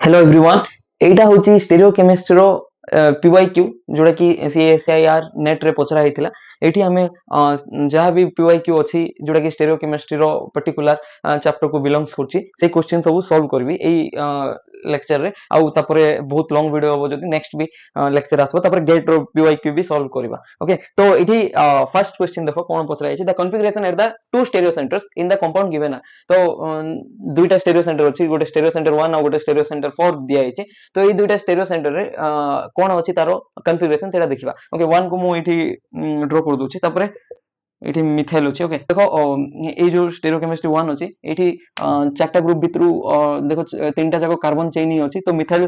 Hello everyone एटा होची stereochemistry रो PYQ जोड़ा कि सीएसआईआर नेट रे पचरा हेतिला एठी हमें जहाँ भी पीवाईक्यू अछि जोड़ा कि स्टीरियोकेमिस्ट्री रो पर्टिकुलर चैप्टर को बिलोंग्स करछि से क्वेश्चन सब सॉल्व करबी एई लेक्चर रे आउ तापरे बहुत लॉन्ग वीडियो हो जदी नेक्स्ट भी लेक्चर आसबो तापरे गेट रो पीवाईक्यू भी सॉल्व करबा ओके तो एठी फर्स्ट क्वेश्चन देखो कोन पचरा हेछि the configuration at the two stereo centres in the compound given तो दुईटा स्टीरियो सेंटर अछि गोटे स्टीरियो सेंटर 1 और गोटे स्टीरियो सेंटर 4 दिया हेछि तो एई दुईटा स्टीरियो सेंटर रे कोन अछि तारो कॉन्फ़िगरेशन सेटा देखिबा ओके 1 को मु एठी ड्रॉ कर दोछि तापरे एठी मिथाइल अछि ओके देखो ए जो स्टीरियोकेमिस्ट्री 1 अछि एठी चारटा ग्रुप भितरु देखो तीनटा जाको कार्बन चेन ही अछि तो मिथाइल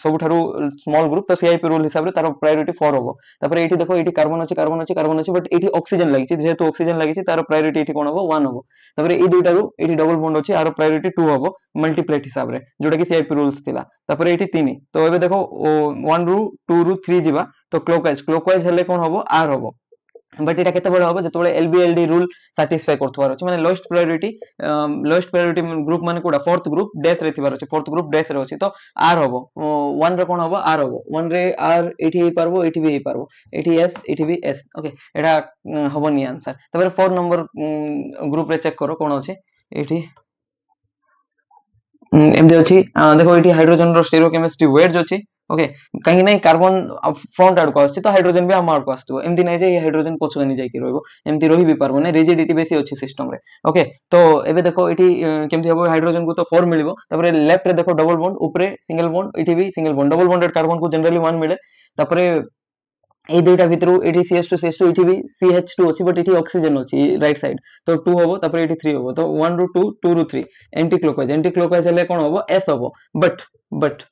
सबुठारु स्मॉल ग्रुप तो सीआईपी रूल हिसाब रे तारो प्रायोरिटी 4 होबो तापरे एठी देखो एठी कार्बन अछि बट एठी ऑक्सीजन लागिछि जेहेतु ऑक्सीजन लागिछि तारो प्रायोरिटी एठी कोन होबो 1 होबो तापरे ए दुइटारु एठी डबल बॉन्ड अछि आरो प्रायोरिटी 2 होबो मल्टीप्लेट हिसाब रे जोटा कि सीआईपी रूल्स थिला तापरे एठी 3 तो एबे देखो 1 रु 2 रु 3 जिबा तो क्लॉकवाइज हेले कोन होबो आर होबो बट एटा केते बड़ होबो जतबे एलबीएलडी रूल सैटिस्फाई करथवार अछि माने लोएस्ट प्रायोरिटी ग्रुप माने कोडा फोर्थ ग्रुप डैश रे थिबार अछि फोर्थ ग्रुप डैश रे अछि तो आर होबो 1 रे कोन होबो आर होबो 1 रे आर एठी हे पारबो एठी भी हे पारबो एठी एस एठी भी एस ओके एटा होबोनी आंसर तबरे 4 नंबर ग्रुप रे चेक करो कोन अछि एठी एमती अच्छी देखो ये हाइड्रोजन रो स्टीरियोकेमिस्ट्री वेट जो अच्छी ओके कहीं नहीं कार्बन फ्रंट आड़ को आछि तो हाइड्रोजन भी हम आड़ को आछतो एमती नहीं जे हाइड्रोजन पछुआ नहीं जाई कि रहबो एमती रही भी पारबो ने रिजिडिटी बेसी अछि सिस्टम रे ओके तो एबे देखो एठी केमती हबो हाइड्रोजन को तो 4 मिलिबो तबरे लेफ्ट रे देखो डबल बॉन्ड ऊपरे सिंगल बॉन्ड एठी भी single bond double bonded carbon को जनरली 1 मिले तबरे এই দুইটা ভিতরু এটি CH2 এটি भी CH2 ଅଛି बट এটি অক্সিজেন ଅଛି রাইট সাইড তো 2 হবো তারপরে এটি 3 হবো তো 1 রু 2 2 রু 3 এন্টি ক্লকওয়াইজ হেলে কোন হবো S হবো बट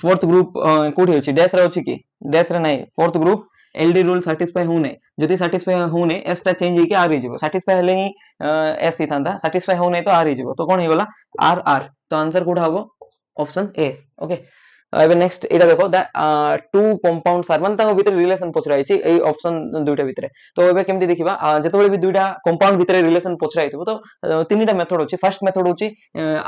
फोर्थ ग्रुप कोठी अछि डैश रे अछि कि डैश रे नै fourth group LD rule satisfy होने जदि सैटिस्फाई होने एस टा चेंज होके आर हिजबो सैटिस्फाई हेले ही एस ही थांदा सैटिस्फाई होने तो आर हिजबो तो कोन ही गला आर आर तो आंसर कोठा हबो ऑप्शन ए ओके एबे नेक्स्ट एटा देखो द टू कंपाउंड्स आर माने ताको भितर रिलेशन पछरा आइछि एई ऑप्शन दुइटा भितरे तो एबे केमति देखिबा जेतबेले भी दुइटा कंपाउंड भितरे रिलेशन पछरा आइथिबो तो तीनटा मेथड अछि फर्स्ट मेथड होछि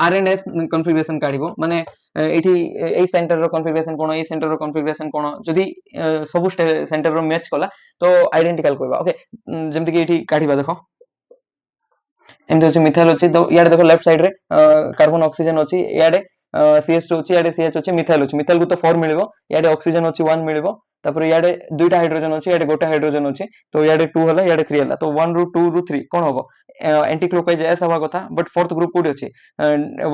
आरएनएस कॉन्फ़िगरेशन काढिबो माने एठी एई सेंटर रो कॉन्फ़िगरेशन कोन एई सेंटर रो कॉन्फ़िगरेशन कोन जदि सब सेंटर रो मैच कला तो आइडेंटिकल करबा ओके जेमति कि एठी काढिबा देखो एमति अछि मिथाइल अछि तो याडे देखो लेफ्ट साइड रे कार्बन ऑक्सीजन अछि याडे CH2 अछि याडे CH अछि मिथाइल को तो 4 मिलिबो याडे ऑक्सीजन अछि 1 मिलिबो तापर याडे दुइटा हाइड्रोजन अछि याडे गोटा हाइड्रोजन अछि तो याडे 2 हला याडे 3 हला तो 1 रु 2 रु 3 कोन होबो एंटी क्लॉकवाइज एस हवा कथा बट फोर्थ ग्रुप कोडी अछि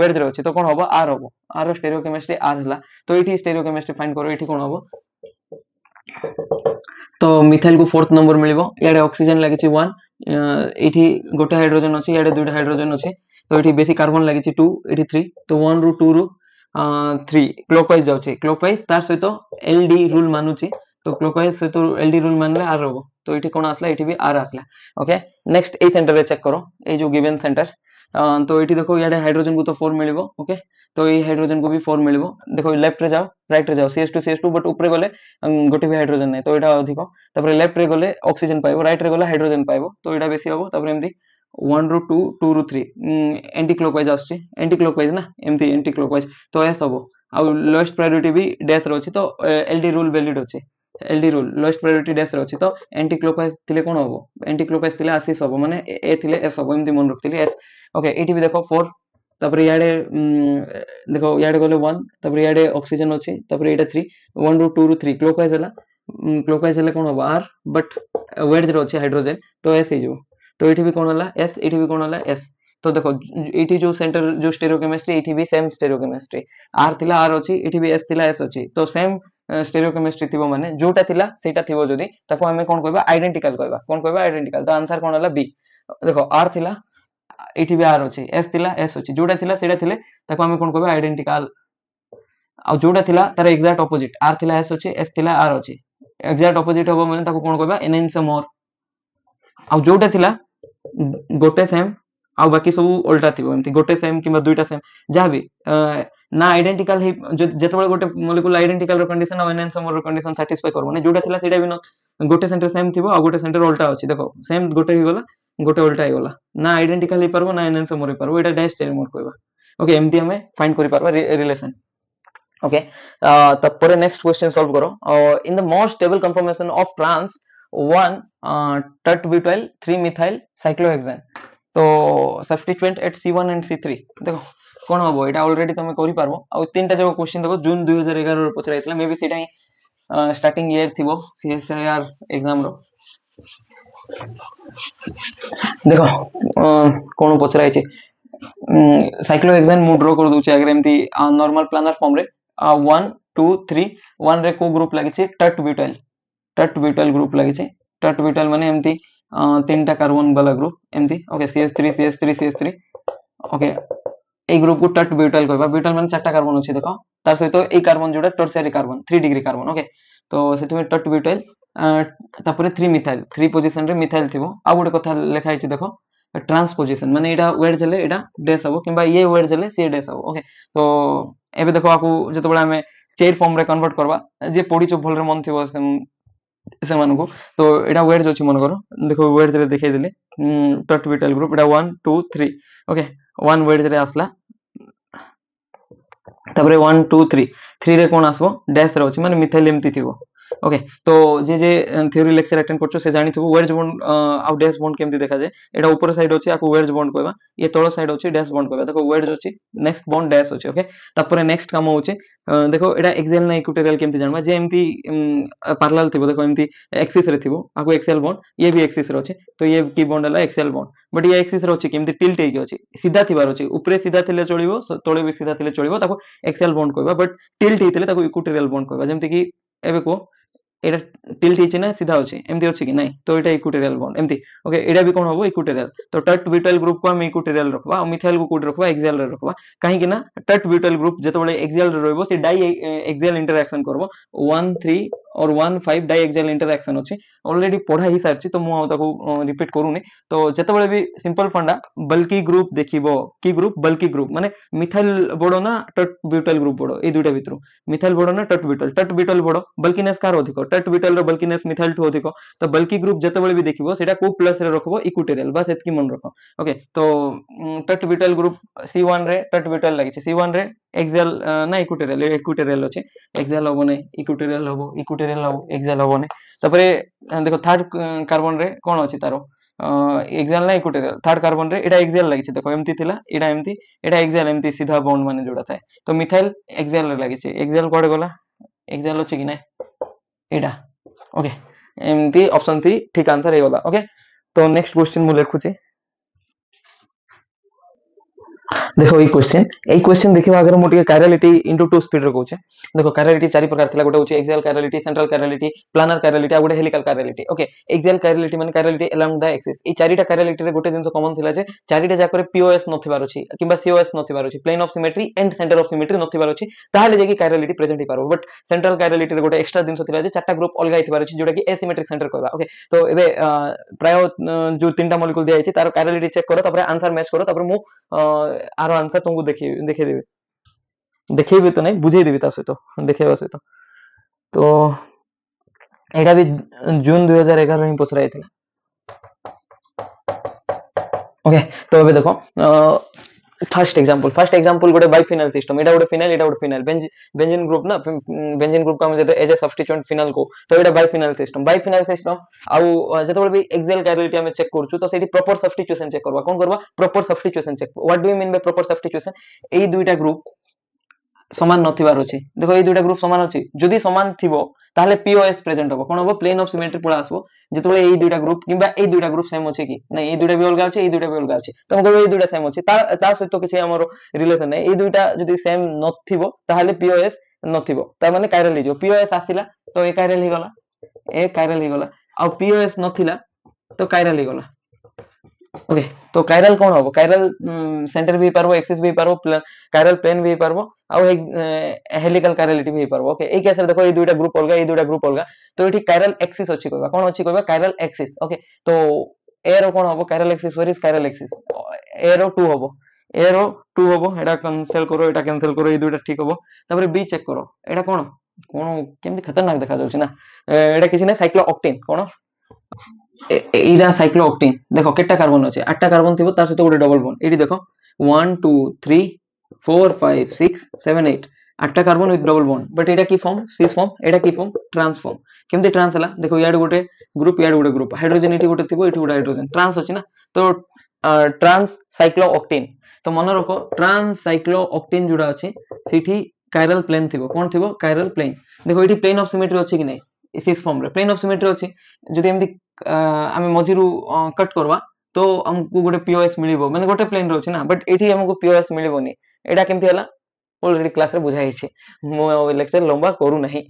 वेज रे अछि तो कोन होबो आर होबो आर रो स्टीरियोकेमिस्ट्री आर हला तो एठी स्टीरियोकेमिस्ट्री फाइंड करो एठी कोन होबो तो मिथाइल को फोर्थ नंबर मिलिबो याडे ऑक्सीजन लागिछि 1 एठी गोटे हाइड्रोजन अछि याडे दुइटा हाइड्रोजन अछि तो एठी बेसी कार्बन लागिछि 2 एठी 3 तो 1 रु 2 रु 3 क्लॉकवाइज जाउछि क्लॉकवाइज तार सहित एलडी रूल मानुछि तो क्लॉकवाइज सहित एलडी रूल मानले आर होबो तो एठी कोन आसला एठी भी आर आसला ओके नेक्स्ट ए सेंटर रे चेक करो ए जो गिवन सेंटर तो एठी देखो याडे हाइड्रोजन को तो 4 मिलिबो ओके तो ये हाइड्रोजन को भी 4 मिलिबो देखो लेफ्ट रे जाओ राइट रे जाओ CH2 बट ऊपर गले गोटे भी हाइड्रोजन नै तो एटा अधिक तापर लेफ्ट रे गले ऑक्सीजन पाइबो राइट रे गले हाइड्रोजन पाइबो तो एटा बेसी हबो तापर एमदी 1 रु 2 2 रु 3 एंटी क्लॉकवाइज आछी एंटी क्लॉकवाइज ना एमदी एंटी क्लॉकवाइज तो एस हबो आ लोएस्ट प्रायोरिटी भी डैश रो अछि तो एलडी रूल वैलिड अछि LD rule lowest priority dash रो अछि तो एंटी क्लॉकवाइज थिले कोन हबो एंटी क्लॉकवाइज थिले आसीस हबो माने ए थिले एस हबो एमदी मन रखथिले एस ओके एटी भी देखो 4 तापर याडे देखो याडे गले 1 तापर याडे ऑक्सीजन अछि तापर एटा 3 1 रु 2 रु 3 क्लॉकवाइज हला क्लॉकवाइज हले कोन हबो आर बट वेज रो अछि हाइड्रोजन तो एस हे जो तो एठी भी कोन हला एस एठी भी कोन हला एस तो देखो एठी जो सेंटर जो स्टीरियोकेमिस्ट्री एठी भी सेम स्टीरियोकेमिस्ट्री आर थिला आर अछि एठी भी एस थिला एस अछि तो सेम स्टीरियोकेमिस्ट्री थिबो माने जोटा थिला सेटा थिबो जदी ताको हमें कोन कहबा आइडेंटिकल कहबा कोन कहबा आइडेंटिकल तो आंसर कोन हला बी देखो आर थिला एठी भी आर अछि एस थिला एस अछि जोटा थिला सेटा थिले ताको हमें कोन कहबा आइडेंटिकल आ जोटा थिला तार एग्जैक्ट ऑपोजिट आर थिला एस थिला आर अछि एग्जैक्ट ऑपोजिट होबो माने ताको कोन कहबा एनएनसमोर आ जोटा थिला गोटे सेम आ बाकी सब उल्टा थिबो एमती गोटे सेम किबा दुईटा सेम जहा भी ना आइडेंटिकल हे जेतबे गोटे मॉलिक्यूल आइडेंटिकल रो कंडीशन आ एनएनसमोर रो कंडीशन सैटिस्फाई करबो ने जोटा थिला सेटा भी न गोटे सेंटर सेम थिबो आ गोटे सेंटर उल्टा अछि देखो सेम गोटे ही गला गोटे उल्टा ही गला ना आइडेंटिकल हे परबो ना एनएनसमोर हे परबो एटा डैश चेन मोड कहबा ओके एमती हमें फाइंड करि परबा रिलेशन ओके तापर नेक्स्ट क्वेश्चन सॉल्व करो in the most stable conformation of trans 1 टट ब्यूटाइल 3 मिथाइल साइक्लोहेक्सेन तो substituent at C1 and C3 देखो कोन हबो एटा ऑलरेडी तमे करि पारबो आ तीनटा जगह क्वेश्चन देखो जून 2011 रो पचरा आइतला मे बी सेटा ही स्टार्टिंग ईयर थिबो CSIR एग्जाम रो देखो कोन पचरा आइचे साइक्लोहेक्सेन मु ड्रॉ कर दूचे अगर एमती नॉर्मल प्लानर फॉर्म रे 1 2 3 1 रे को ग्रुप लागिचे टट ब्यूटाइल ग्रुप लागिचे टट ब्यूटाइल माने एमती तीनटा कार्बन वाला ग्रुप एमती ओके CH3 ओके ए ग्रुप को टट ब्यूटाइल कहबा ब्यूटाइल माने चारटा कार्बन अछि देखो तार सहित ए कार्बन जोडा tertiary carbon 3 degree carbon okay तो सेति में टट ब्यूटाइल तापरे 3 मिथाइल 3 पोजीशन रे मिथाइल थिबो आ गुटे कथा लेखा हिची देखो ट्रांसपोजिशन माने एटा वेड चले एटा डैश हबो किबा ये वेड चले सी डैश हबो ओके तो एबे देखो आकू जतबेला हमें चेयर फॉर्म रे कन्वर्ट करबा जे पढी छ भल रे मन थिबो से मानको तो एटा वेड जोछि मन करो देखो वेड रे देखाइ देले टट ब्यूटाइल ग्रुप एटा 1 2 3 ओके 1 वेड रे आसला तापरे 1 2 3 3 रे कोन आसबो डैश रे अछि माने मिथाइल एम्ति थिबो ओके तो जे थ्योरी लेक्चर अटेंड करछो से जानि थबो वेज बॉन्ड आउ डैश बॉन्ड केमति देखा जाय एटा ऊपर साइड अछि आको वेज बॉन्ड कहबा ये तळ साइड अछि डैश बॉन्ड कहबा देखो वेज अछि नेक्स्ट बॉन्ड डैश अछि ओके तापरे नेक्स्ट काम होछि देखो एटा एक्सियल ना इक्विटोरियल केमति जानबा जे एमपी पैरेलल थिबो देखो एमति एक्सिस रे थिबो आको एक्सियल बॉन्ड ये भी एक्सिस रे अछि तो ये की बॉन्ड हला एक्सियल बॉन्ड बट ये एक्सिस रे अछि केमति टिल्ट हेकि अछि सीधा थिबार अछि ऊपरे सीधा थिले चलिबो तळे भी सीधा थिले चलिबो ताको एक्सियल बॉन्ड कहबा बट टिल्ट हेतिले ताको इक्विटोरियल बॉन्ड कहबा जेमति कि एबे को एटा टिल्ट हिची ना सीधा होची एमती होची कि नहीं तो एटा इक्विटोरियल बॉन्ड एमती ओके एटा भी कोन होबो इक्विटोरियल तो टट ब्यूटाइल ग्रुप को हम इक्विटोरियल रखबा और मिथाइल को कोड रखबा एक्सियल रे रखबा काहे कि ना टट ब्यूटाइल ग्रुप जतबेले एक्सियल रे रहबो से डाई एक्सियल इंटरेक्शन करबो 1 3 और 1 5 डाई एक्सियल इंटरेक्शन अछि ऑलरेडी पढ़ा ही सारछि तो मु ताको रिपीट करूनी तो जतबेले भी सिंपल फंडा बल्कि ग्रुप देखिबो की ग्रुप बल्कि ग्रुप माने मिथाइल बडो ना टट ब्यूटाइल ग्रुप बडो ए दुइटा भितरु मिथाइल बडो ना टट ब्यूटाइल बडो बल्किनेस कार अधिक टट ब्यूटाइल रो बल्किनेस मिथाइल ठो अधिक तो बल्कि ग्रुप जतबेले भी देखिबो सेटा को प्लस रे रखबो इक्विटोरियल बस एतकी मन रखो ओके तो टट ब्यूटाइल ग्रुप C1 रे टट ब्यूटाइल लागिছে C1 रे एक्सियल ना इक्विटोरियल अछि एक्सियल होबो नै इक्विटोरियल होबो एक्सियल होबो नै तपरे देखो थर्ड कार्बन रे कोन अछि तारो एक्सियल ना इक्विटोरियल थर्ड कार्बन रे एटा एक्सियल लागिছে देखो एमती थिला एटा एक्सियल एमती सीधा बॉन्ड माने जोड़ा थाए तो मिथाइल एक्सियल रे लागिছে एक्सियल कोड गला एक्सियल अछि कि नै एटा ओके एमती ऑप्शन सी ठीक आंसर हे गला ओके तो नेक्स्ट क्वेश्चन मु लेखुची देखो এই क्वेश्चन देखिबा अगर मु टिके कायरलिटी इनटू टू स्पीड रे कहूचे देखो कायरलिटी चारि प्रकार थिला गोटे होची axial chirality central chirality planner chirality आ गोटे helical chirality okay axial chirality माने कायरलिटी अलोंग द एक्सिस ए चारिटा कायरलिटी रे गोटे जिंस कॉमन थिला जे चारिटा जाकरे पीओएस नथिबार अछि किबा सीओएस नथिबार अछि plane of symmetry and centre of symmetry नथिबार अछि ताहाले जे कि कायरलिटी प्रेजेंट हि पारो बट सेंट्रल कायरलिटी रे गोटे एक्स्ट्रा जिंस थिला जे चारटा ग्रुप अलगा हिथिबार अछि जोटा कि एसिमेट्रिक सेंटर कहबा ओके तो एबे प्राय जो तीनटा मॉलिक्यूल दिया अछि तार कायरलिटी चेक करो तापर आंसर मैच करो तापर मु आरो आंसर तुमको देखे देबे तो नहीं बुझे देबे ता सहित देखेबा सहित तो एटा भी जून 2011 रे पछराई थिला ओके तो अबे देखो फर्स्ट एग्जांपल गोटे बाइफिनाइल सिस्टम एटा गोटे फिनाइल बेंजीन ग्रुप ना बेंजीन ग्रुप का हम जते एज ए सब्स्टिट्यूएंट फिनाइल को तो एटा बाइफिनाइल सिस्टम आउ जते भी एक्सियल कायरलिटी हम चेक करछु तो सेठी प्रॉपर सब्स्टिट्यूशन चेक करबा कोन करबा proper substitution check what do you mean by proper substitution ए दुईटा ग्रुप समान नथिबार अछि देखो ए दुईटा ग्रुप समान अछि जदि समान थिबो ताहले पीओएस प्रेजेंट होबो कोन होबो प्लेन ऑफ सिमेट्री पळा आसबो जेतबे ए दुईटा ग्रुप किबा ए दुईटा ग्रुप सेम अछि कि नै ए दुईटा भी अलगा अछि ए दुईटा भी अलगा अछि त हम कहबो ए दुईटा सेम अछि ता सहित किछि हमर रिलेशन नै ए दुईटा जदि सेम नथिबो ताहले पीओएस नथिबो ता माने कायरल हिजो पीओएस आसिला तो ए कायरल हि गला आ पीओएस नथिला तो कायरल हि गला ओके तो कायरल कोन होबो कायरल सेंटर भी पारबो एक्सिस भी पारबो कायरल प्लेन भी पारबो आ हेलिकल कायरलिटी भी पारबो ओके ए केस रे देखो ए दुईटा ग्रुप अलगा तो एठी कायरल एक्सिस अछि कहबा कोन अछि कहबा कायरल एक्सिस ओके तो ए रो कोन होबो chiral axis where is chiral axis ए रो 2 होबो एटा कैंसिल करो ए दुईटा ठीक होबो तापर बी चेक करो एटा कोन केमति खतरनाक देखा जाउछि ना एटा किछि ना साइक्लोऑक्टेन कोन एटा साइक्लोऑक्टेन देखो केटा कार्बन अछि 8टा कार्बन थिबो तार सहित गोटे डबल बॉन्ड एठी देखो 1 2 3 4 5 6 7 8 आठटा carbon with double bond but एटा की फॉर्म सिस फॉर्म एटा की फॉर्म ट्रांस फॉर्म केमती ट्रांस हला देखो याड गोटे ग्रुप याड गोटे ग्रुप हाइड्रोजन एटी गोटे थिबो एटी गोटे हाइड्रोजन ट्रांस अछि ना तो ट्रांस साइक्लोऑक्टेन तो मन रखो ट्रांस साइक्लोऑक्टेन जोडा अछि सेठी कायरल प्लेन थिबो कोन थिबो कायरल प्लेन देखो एटी प्लेन ऑफ सिमेट्री अछि कि नै सिस फॉर्म रे प्लेन ऑफ सिमेट्री अछि जदि एमदी आमे मझिरु कट करवा तो हमको गोटे पीओएस मिलिबो माने गोटे प्लेन रो अछि ना बट एठी हमको पीओएस मिलिबोनी एटा केमती हला ऑलरेडी क्लास रे बुझाई छै मो लेक्चर लंबा करू नहीं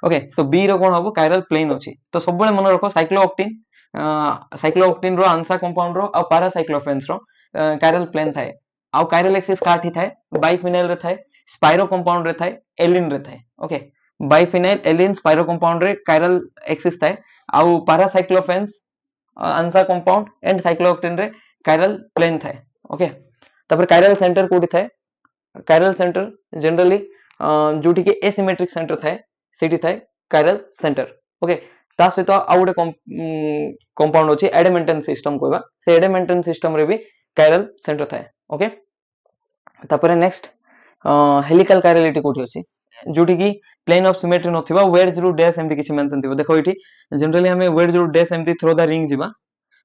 ओके तो बी रो कोन हबो कायरल प्लेन अछि तो सब बेले मन रखो साइक्लोऑक्टेन रो आंसा कंपाउंड रो आ पैरासाइक्लोफेन्स रो कायरल प्लेन थाए आ कायरल एक्सिस काठी थाए बाइफिनाइल रे थाए स्पाइरो कंपाउंड रे थाए एलिन रे थाए okay biphenyl allene spiro compound रे कायरल एक्सिस थाए आ paracyclophanes ansa compound and cyclooctane रे कायरल प्लेन थाए ओके तापर कायरल सेंटर कोठी थाए कायरल सेंटर जनरली जोठी के एसिमेट्रिक सेंटर थाए सेठी थाए कायरल सेंटर ओके ता सहित आ गोटे कंपाउंड अछि एडेमेंटन सिस्टम कहबा से एडेमेंटन सिस्टम रे भी कायरल सेंटर थाए ओके तापर नेक्स्ट हेलिकल कायरलिटी कोठी अछि जोठी की प्लेन ऑफ सिमेट्री नथिबा वेड्ज रू डैश एमती किछि मेंशन थिबो देखो इठी जनरली हमें वेड्ज रू डैश एमती थ्रो द रिंग जिबा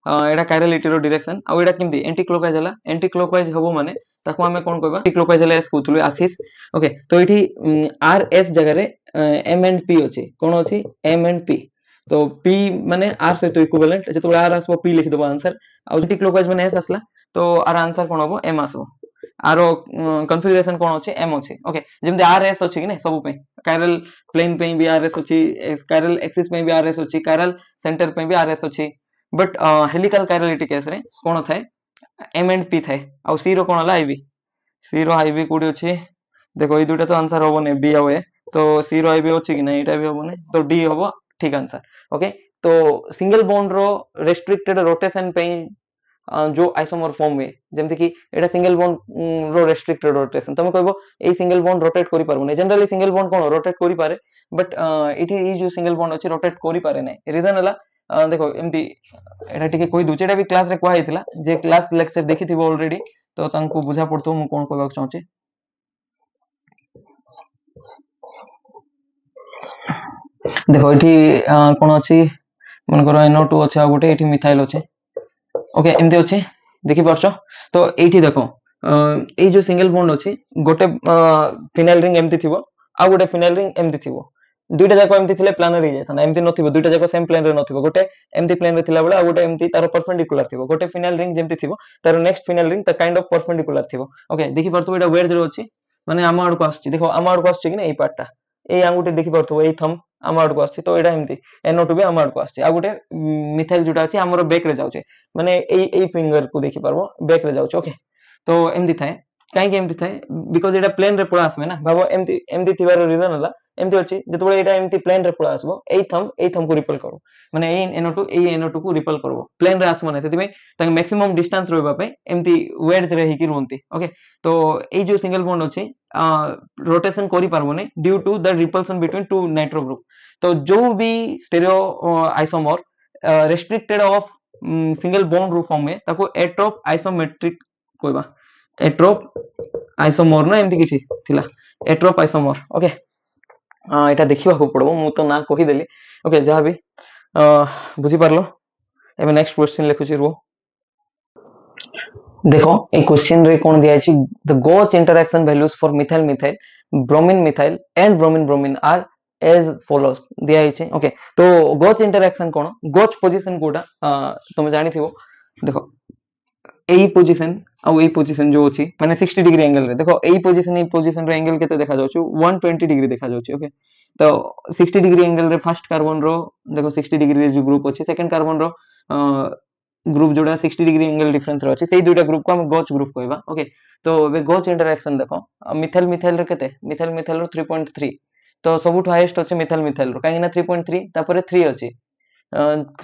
एटा कायरलिटी रो डायरेक्शन आ एटा केमती एंटी क्लॉकवाइज हला एंटी क्लॉकवाइज हबो माने ताको हमें कोन कहबा एंटी क्लॉकवाइज हला एस कहतलु आसिस ओके तो इठी आर एस जगह रे एम एंड पी अछि कोन अछि एम एंड पी तो पी माने आर सहित इक्विवेलेंट जतो आर आसबो पी लिखि देबो आंसर आ एंटी क्लॉकवाइज माने एस आसला तो आर आंसर कोन हबो एम आसबो आरो कॉन्फ़िगरेशन कोन अछि एम अछि ओके जेमते आर एस अछि कि नै सब पे कायरल प्लेन पे भी आर एस अछि कायरल एक्सिस पे भी आर एस अछि कायरल सेंटर पे भी आर एस अछि बट हेलिकल कायरलिटी केस रे कोन थाए एम एंड पी थाए आ सी रो कोन हला आईवी सी रो आईवी कोडी अछि देखो ई दुटा तो आंसर होबो नै बी आ ए तो सी रो आईवी अछि कि नै एटा भी होबो नै तो डी होबो ठीक आंसर ओके तो सिंगल बॉन्ड रो रेस्ट्रिक्टेड रोटेशन पे जो आइसोमर फॉर्म में जेमति कि एटा सिंगल बॉन्ड रो रेस्ट्रिक्टेड रोटेशन तमे कहबो ए सिंगल बॉन्ड रोटेट करि पारबो नै जनरली सिंगल बॉन्ड कोन रोटेट करि पारे बट इठी ई जो सिंगल बॉन्ड अछि रोटेट करि पारे नै रीजन हला देखो एमती एटा टिके कोइ दुचे एटा भी क्लास रे कोइ हितला जे क्लास लेक्चर देखिथिबो ऑलरेडी तो तांको बुझा पड़तो मु कोन कहबा चाहूची देखो एठी कोन अछि मन करो NO2 अछि आ गोटे एठी मिथाइल अछि ओके एमती अछि देखि परछो तो एठी देखो ए जो सिंगल बॉन्ड अछि गोटे फिनाइल रिंग एमती थिबो आ गोटे फिनाइल रिंग एमती थिबो दुईटा जाको एमती थिले प्लानर हे जायथना एमती नथिबो दुईटा जाको सेम प्लेन रे नथिबो गोटे एमती प्लेन रे थिला बेला आ गोटे एमती तार परपेंडिकुलर थिबो गोटे फिनाइल रिंग जेमती थिबो तार नेक्स्ट फिनाइल रिंग त काइंड ऑफ परपेंडिकुलर थिबो ओके देखि परथबो एटा वेड्ज रो अछि माने आम आड़ को आछि देखो आम आड़ को आछि कि नै ए पार्ट टा ए आंगुठी देखि परथबो ए थंब आम आड़ को आछि तो एटा एमती NO2 भी आम आड़ को आछि आ गोटे मिथाइल जोटा अछि हमरो बैक रे जाउचे माने ए फिंगर को देखि परबो बैक रे जाउचे ओके तो एमती थाए काई के एमती थाए बिकॉज़ एटा प्लेन रे पळा आसबे ना भाबो एमती एमती थिबार रीजन हला एमती अछि जतबे एटा एमती प्लेन रे पळा आसबो ए थंब को रिपेल करो माने ए NO2 को रिपेल करबो प्लेन रे आसबो ना सेति ताके मैक्सिमम डिस्टेंस रहबा पे एमती वेड्स रे हिकी रहंती ओके तो ए जो सिंगल बॉन्ड अछि रोटेशन करि पारबो नै due to the repulsion between two nitro group तो जो भी stereo isomer restricted of single bond रो फॉर्म में ताको एट्रोप आइसोमेट्रिक कहबा एट्रोप आइसोमर ना एमती किछि थिला एट्रोप आइसोमर ओके एटा देखिबा को पड़बो मु तो ना कहि देली ओके जहा भी बुझी पारलो एबे नेक्स्ट क्वेश्चन लिखुची रो देखो ए क्वेश्चन रे कोन दिया अछि the gauche interaction values for methyl methyl bromine methyl and bromine bromine are as follows दिया अछि ओके तो गोच इंटरेक्शन कोन गोच पोजीशन कोडा तुम जानि थिबो देखो ए पोजीशन आ ए पोजीशन जो अछि माने 60 डिग्री एंगल रे देखो ए पोजीशन रे एंगल केते देखा जाउछु 120 डिग्री देखा जाउछु ओके तो 60 डिग्री एंगल रे फर्स्ट कार्बन रो देखो 60 डिग्री रे जो ग्रुप अछि सेकंड कार्बन रो ग्रुप जोड़ा 60 डिग्री एंगल डिफरेंस रो अछि सेही दुटा ग्रुप को हम गोच ग्रुप कहबा ओके तो बे गोच इंटरेक्शन देखो मिथाइल मिथाइल रे केते मिथाइल मिथाइल रो 3.3 तो सबुठ हाईएस्ट अछि मिथाइल मिथाइल रो काहेना 3.3 तापरे 3 अछि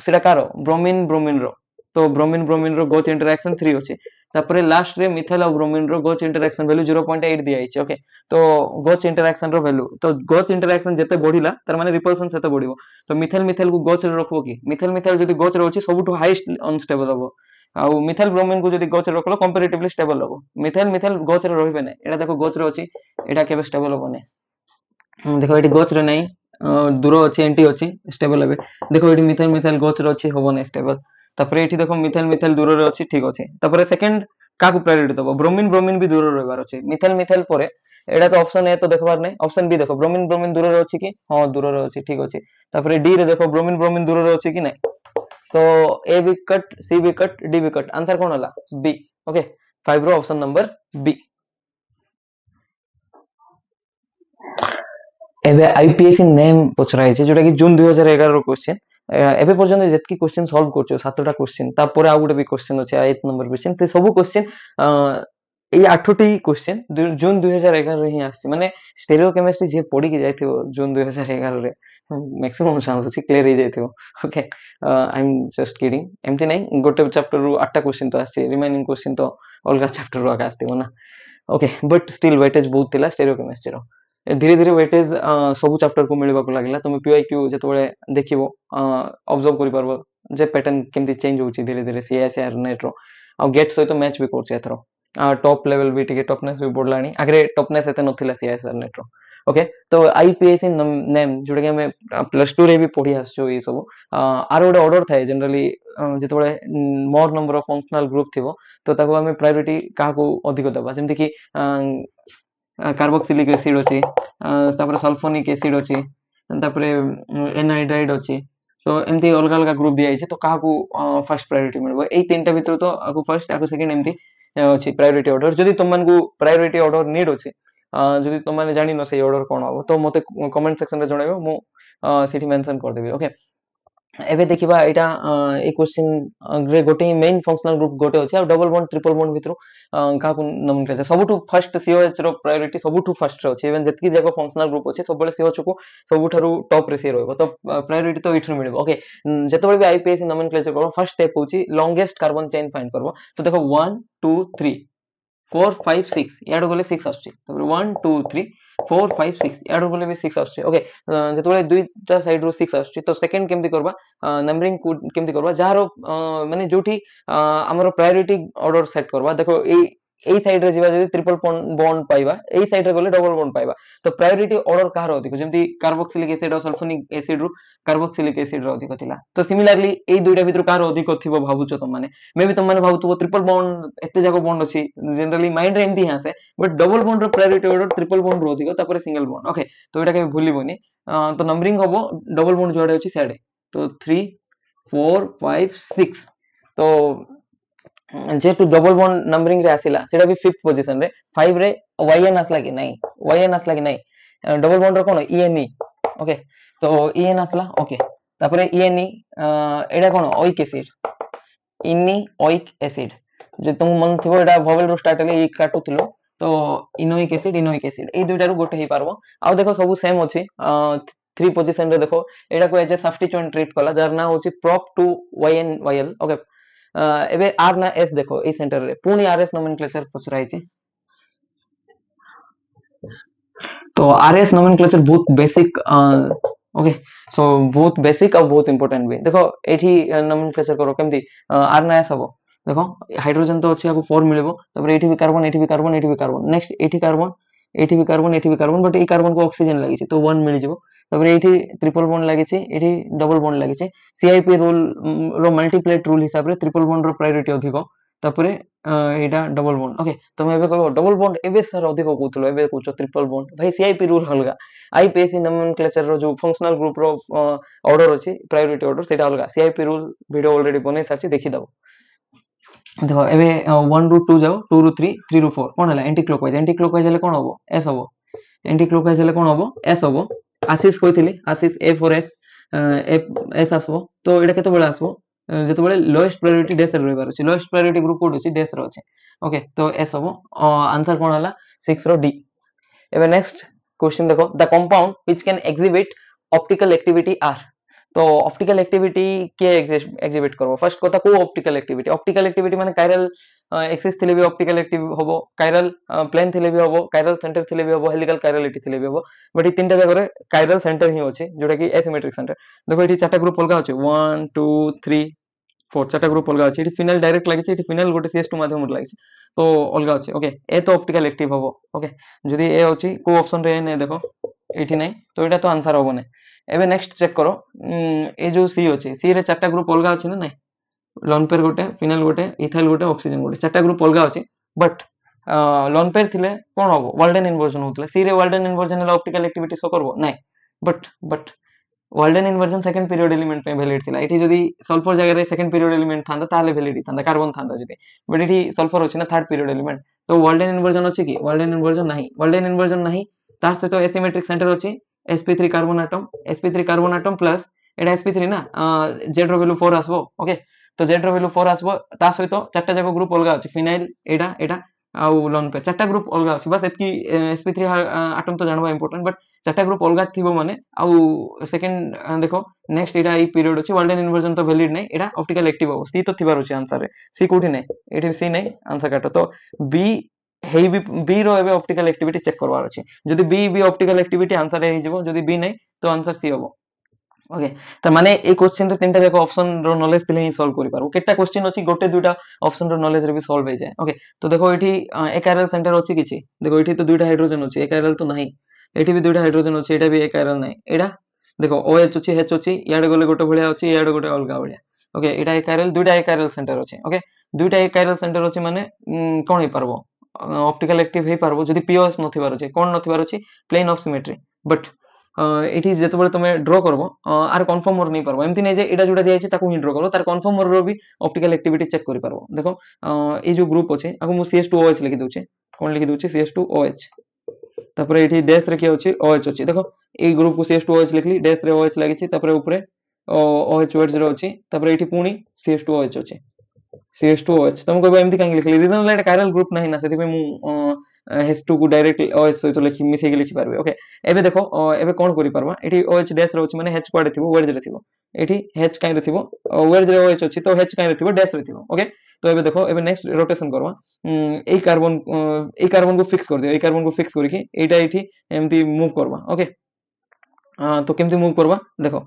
सेटा कारो ब्रोमीन ब्रोमीन रो तो ब्रोमीन ब्रोमीन रो गोच इंटरेक्शन 3 अछि तापरे लास्ट रे मिथाइल और ब्रोमीन रो गोच इंटरेक्शन वैल्यू 0.8 दिया अछि ओके तो गोच इंटरेक्शन रो वैल्यू तो गोच इंटरेक्शन जते बढ़िला तार माने रिपल्सन सेते बढ़िबो तो मिथाइल मिथाइल को गोच रे रखबो कि मिथाइल मिथाइल जदी गोच रे अछि सबुठ हाईएस्ट अनस्टेबल हबो आ मिथाइल ब्रोमीन को जदी गोच रे रखलो कंपैरेटिवली स्टेबल हबो मिथाइल मिथाइल गोच रे रहबे नै एटा देखो गोच रे अछि एटा केबे स्टेबल हबो नै ଦେଖ ଏଠି ଗଛରେ ନାହିଁ, ଦୂର ଅଛି, ଏଣ୍ଟି ଅଛି, ଷ୍ଟେବଲ ହେବେ। ଦେଖ ଏଠି ମିଥାଇଲ ମିଥାଇଲ ଗଛରେ ଅଛି, ହବ ନାହିଁ ଷ୍ଟେବଲ। ତାପରେ ଏଠି ଦେଖ ମିଥାଇଲ ମିଥାଇଲ ଦୂରରେ ଅଛି, ଠିକ ଅଛି। ତାପରେ ସେକେଣ୍ଡ କାହାକୁ ପ୍ରାୟୋରିଟି ଦବ? ବ୍ରୋମିନ ବ୍ରୋମିନ ବି ଦୂରରେ ରହିବାର ଅଛି। ମିଥାଇଲ ମିଥାଇଲ ପରେ ଏଇଟା ତ ଅପସନ ଏ ତ ଦେଖବାର ନାହିଁ, ଅପସନ ବି ଦେଖ ବ୍ରୋମିନ ବ୍ରୋମିନ ଦୂରରେ ଅଛି କି? ହଁ ଦୂରରେ ଅଛି, ଠିକ ଅଛି। ତାପରେ ଡି ରେ ଦେଖ ବ୍ରୋମିନ ବ୍ରୋମିନ ଦୂରରେ ଅଛି କି ନାହିଁ? तो ए भी कट, सी भी कट, डी भी कट, आंसर कौन होला? बी। ओके, 5 रो ऑप्शन नंबर बी। एबे आईपीएससी नेम पचरा है जोटा कि जून 2011 रो क्वेश्चन। एबे पर्यंत जतकी क्वेश्चन सॉल्व करछो 7टा क्वेश्चन, तापर आ गुटे भी क्वेश्चन अछि 8 नंबर क्वेश्चन, से सब क्वेश्चन এই 8টি क्वेश्चन जून 2011 रे ही आसी, माने स्टेरियो केमिस्ट्री जे पढ़ी के जाइथिबो जून 2011 रे मैक्सिमम चांस अछि क्लियर हो जाइथिबो। Okay, I am just kidding, एमती नहीं गोटे चैप्टर रु 8टा क्वेश्चन तो आसी, रिमेनिंग क्वेश्चन तो अलगा चैप्टर रु आका आस्थिबो ना। ओके, बट स्टिल वेटेज बहुत थिला स्टेरियो केमिस्ट्री रो। धीरे धीरे वेटेज सब चैप्टर को मिलवा को लागला। तुम पीआईक्यू जेतबेले देखिबो ऑब्जर्व करि पारबो जे पैटर्न केमती चेंज होची धीरे धीरे सीएसआर नेट रो, आ गेट सहित मैच भी करछ एथरो। टॉप लेवल भी टिके टॉपनेस भी बढ़लानी, आगे टॉपनेस एते नथिला सीएसआर नेट रो। ओके, तो आईपीएससी नेम जोटा कि हमें प्लस 2 रे भी पढ़ी आसछो ये सब। आर गोटे ऑर्डर थाए जनरली जेतबेले more number of functional group थिबो, तो ताको हमें प्रायोरिटी काहाको अधिक दबा, जेमति कि कार्बोक्सिलिक एसिड अछि, तापर सल्फोनिक एसिड अछि, तापर एनहाइड्राइड अछि। तो एमती अलग अलग ग्रुप दिया जाइछे, तो काहाको फर्स्ट प्रायोरिटी मिलबो एई तीनटा भितर, तो आको फर्स्ट आको सेकंड एमती अछि प्रायोरिटी ऑर्डर। जदि तुम मानकु प्रायोरिटी ऑर्डर नीड अछि, जदि तुम माने जानि न से ऑर्डर कोन हबो, तो मते कमेंट सेक्शन रे जणाइबो, मु सेठी मेंशन कर देबी। ओके, एबे देखिबा एटा ए क्वेश्चन रे गोटे मेन फंक्शनल ग्रुप गोटे अछि, आ डबल बॉन्ड ट्रिपल बॉन्ड भितरु काहाको नोमेनक्लेचर सबुठु फर्स्ट सीओएच रो प्रायोरिटी सबुठु फर्स्ट रो अछि। इवन जतकी जाको फंक्शनल ग्रुप अछि सबबेले सीओएच को सबुठारु टॉप रे से रहबो, तो प्रायोरिटी तो इठु मिलबो। ओके, जेतबेले भी आईपीएससी नोमेनक्लेचर करबो फर्स्ट स्टेप होछि लॉन्गेस्ट कार्बन चेन फाइंड करबो। तो देखो 1 2 3 4 5 6 याडो गले 6 आछी, तापर 1 2 3 4 5 6 याडो गले भी 6 आछी। ओके, जेतबेले दुईटा साइड रो 6 आछी, तो सेकंड केमती करबा नंबरिंग केमती करबा जार माने जोठी हमर प्रायोरिटी ऑर्डर सेट करबा। देखो এই সাইড রে ଯିବା ଯଦି ट्रिपल बॉन्ड पाइबा, এই সাইड रे গলে डबल बॉन्ड पाइबा। तो प्रायोरिटी ऑर्डर काହାର अधिक, जेमति कार्बोक्सिलिक एसिड और सल्फोनिक एसिड रु कार्बोक्सिलिक एसिड रो अधिक थिला। तो सिमिलरली এই দুইটা ভিতর কাହାର ଅଧିକ थिबो भाबुचो तुम माने, मे भी तुम माने भाबुथबो ट्रिपल बॉन्ड एते जाको बॉन्ड अछि, जनरली माइंड रे एमती ही आसे, बट डबल बॉन्ड रो प्रायोरिटी ऑर्डर ट्रिपल बॉन्ड रो अधिक, तापर सिंगल बॉन्ड। ओके, तो एटा के भूलिबोनी। तो नंबरिंग हबो डबल बॉन्ड जोडे अछि साडे, तो 3 4 5 6। तो जेहेतु डबल बॉन्ड नंबरिंग रे आसिला सेटा भी फिफ्थ पोजीशन रे, 5 रे yn आसला कि नहीं, yn आसला कि नहीं, डबल बॉन्ड रो कोन ene। ओके, तो en आसला। ओके, तापरे ene एडा कोन ओइक एसिड, इनी ओइक एसिड, जे तुम मन थिबो एडा वोवेल रो स्टार्ट हेले ई काटुथिलो, तो इनोइक एसिड ए दुइटा रो गोटे हे पारबो। आ देखो सब सेम अछि, 3 पोजीशन रे देखो एडा को एज ए सब्स्टिट्यूएंट ट्रीट कला, जार ना होछि prop to ynyl। ओके, एबे आर ना एस देखो ए सेंटर रे पुनी आरएस नोमेनक्लेचर पचरा हिची। तो आरएस नोमेनक्लेचर बहुत बेसिक, ओके, सो बहुत बेसिक और बहुत इंपोर्टेंट भी। देखो एठी नोमेनक्लेचर करो केमती आर ना एस हबो। देखो हाइड्रोजन तो अछि, आको 4 मिलबो, तापर एठी भी कार्बन, एठी भी कार्बन, एठी भी कार्बन, नेक्स्ट एठी कार्बन, एठी भी कार्बन, एठी भी कार्बन, बट ए कार्बन को ऑक्सीजन लागिछि, तो 1 मिल जिवो। तापर एठी ट्रिपल बॉन्ड लागिछि, एठी डबल बॉन्ड लागिछि। सीआईपी रूल रो मल्टीप्लेट रूल हिसाब रे ट्रिपल बॉन्ड रो प्रायोरिटी अधिक, तापरे एटा डबल बॉन्ड। ओके, तुम एबे कहबो डबल बॉन्ड एबे सर अधिक कहउतलो, एबे कहउछो ट्रिपल बॉन्ड। भाई सीआईपी रूल अलगा, आईपीएससी नोमेनक्लेचर रो जो फंक्शनल ग्रुप रो ऑर्डर अछि प्रायोरिटी ऑर्डर सेटा अलगा। सीआईपी रूल वीडियो ऑलरेडी बनै सारछि, देखि दबो। देखो एबे 1 रु 2 जाओ, 2 रु 3, 3 रु 4 कोन हला एंटी क्लॉकवाइज। एंटी क्लॉकवाइज हेले कोन हबो, एस हबो। एंटी क्लॉकवाइज हेले कोन हबो, एस हबो। आशीष कहिथिले आशीष ए फॉर एस, एस आसबो। तो एटा केते बेला आसबो, जेते बेले लोएस्ट प्रायोरिटी डैश रे रहबार अछि, लोएस्ट प्रायोरिटी ग्रुप कोड अछि डैश रो अछि। ओके, तो एस हबो। आंसर कोन हला 6 रो डी। एबे नेक्स्ट क्वेश्चन देखो, the compound which can exhibit optical activity are. तो ऑप्टिकल एक्टिविटी के एक्जिबिट करबो, फर्स्ट कथा को ऑप्टिकल एक्टिविटी। ऑप्टिकल एक्टिविटी माने कायरल एक्सिस थिले भी ऑप्टिकल एक्टिव होबो, कायरल प्लेन थिले भी होबो, कायरल सेंटर थिले भी होबो, हेलिकल कायरलिटी थिले भी होबो। बट ई तीनटा जगह रे कायरल सेंटर ही होछि, जोटा कि एसिमेट्रिक सेंटर। देखो एठी चारटा ग्रुप अलगा होछि, 1 2 3 4, चारटा ग्रुप अलगा होछि। एठी फिनाइल डायरेक्ट लागिछि, एठी फिनाइल गोटे CH2 माध्यम रे लागिछि, तो अलगा होछि। ओके, ए तो ऑप्टिकल एक्टिव होबो। ओके, जदि ए होछि को ऑप्शन रे ए नै देखो, ଏଇଠି ନାହିଁ ତ ଏଇଟା ତ ଆନ୍ସର ହବ ନାହିଁ। ଏବେ ନେକ୍ସଟ ଚେକ୍ କର ଏ ଯୋଉ ସି ଅଛି ସି ରେ ଚାରିଟା ଗ୍ରୁପ ଅଲଗା ଅଛି ନା ନାଇଁ लोन पेयर गोटे फिनाइल गोटे इथाइल गोटे ऑक्सीजन गोटे चारटा ग्रुप अलग अच्छे बट लोन पेयर थिले कौन हम वाल्डेन इनवर्जन होता सी रे Walden inversion optical activity show करबो नाइ but Walden inversion second period element पे वैलिड थिला एठी जदी सल्फर जगह रे सेकंड पीरियड एलिमेंट थांदा ताले वैलिड थांदा कार्बन थांदा जदी बट एठी सल्फर अछि ना थर्ड पीरियड एलिमेंट तो वाल्डेन इनवर्जन अछि कि वाल्डेन इनवर्जन नाही तार सहित एसिमेट्रिक सेंटर अछि sp3 carbon atom plus iota sp3 ना z रो वैल्यू 4 आसबो ओके तो z रो वैल्यू 4 आसबो ता सहित चारटा जाक ग्रुप अलग अछि फिनाइल एटा एटा आउ लोन पे चारटा ग्रुप अलग अछि बस एतकी sp3 एटम तो जानबा इंपोर्टेंट बट चारटा ग्रुप अलग थिबो माने आउ सेकंड देखो नेक्स्ट एटा ई पीरियड अछि वाल्डेन इनवर्जन तो वैलिड नै एटा ऑप्टिकल एक्टिव हो सी तो थिबार अछि आंसर रे सी कोठी नै एठी सी नै आंसर काटो तो बी हेई बी रो एबे ऑप्टिकल एक्टिविटी चेक करबार अछि जदी बी ऑप्टिकल एक्टिविटी आंसर हे जिवो जदी बी नै तो आंसर सी हबो ओके त माने ए क्वेश्चन रे तीनटा जाक ऑप्शन रो नॉलेज थिले ही सॉल्व करि पारबो केटा क्वेश्चन अछि गोटे दुटा ऑप्शन रो नॉलेज रे भी सॉल्व हो जाय ओके तो देखो एठी एक आरएल सेंटर अछि किछि देखो एठी तो दुटा हाइड्रोजन अछि एक आरएल तो नाही एठी भी दुटा हाइड्रोजन अछि एटा भी एक आरएल नाही एडा देखो OH अछि H अछि याडे गले गोटे भलिया अछि याडे गोटे अलगा भलिया ओके एटा एक आरएल दुटा एक आरएल सेंटर अछि ओके दुटा एक आरएल सेंटर अछि माने कोन हे पारबो ऑप्टिकल एक्टिव हे पारबो जदी पीओएस नथिबार अछि कोन नथिबार अछि प्लेन ऑफ सिमेट्री बट एठी जेतेबेले तुमे ड्रॉ करबो आर कन्फर्मर नहीं पारबो एमती नै जे एटा जोटा दिया अछि ताकू ही ड्रॉ करबो तार कन्फर्मर रो भी ऑप्टिकल एक्टिविटी चेक करि पारबो देखो ए जो ग्रुप अछि आकु मु CH2OH लिखि दोछि कोन लिखि दोछि CH2OH तापर एठी डैश रे कि अछि OH अछि देखो ए ग्रुप को CH2OH लिखली डैश रे OH लागि छि तापर ऊपरे OH वर्ड रे अछि तापर एठी पुनी CH2OH अछि CH2OH तुमको एमती काहे लिखली रीजन लाइट कायरल ग्रुप नाही ना सेति मु H2 को डायरेक्ट OH सहित लिखि मिसेइ लिखि पारबे ओके एबे देखो एबे कोन करि पारबा एठी OH डैश रे अछि माने H क्वाड थिबो वर्ड रे थिबो एठी H काहे रे थिबो वर्ड रे OH अछि तो H काहे रे थिबो डैश रे थिबो ओके तो एबे देखो एबे नेक्स्ट रोटेशन करबा ए कार्बन को फिक्स कर दियो ए कार्बन को फिक्स करिकि एटा एठी एमती मूव करबा ओके तो केमती मूव करबा देखो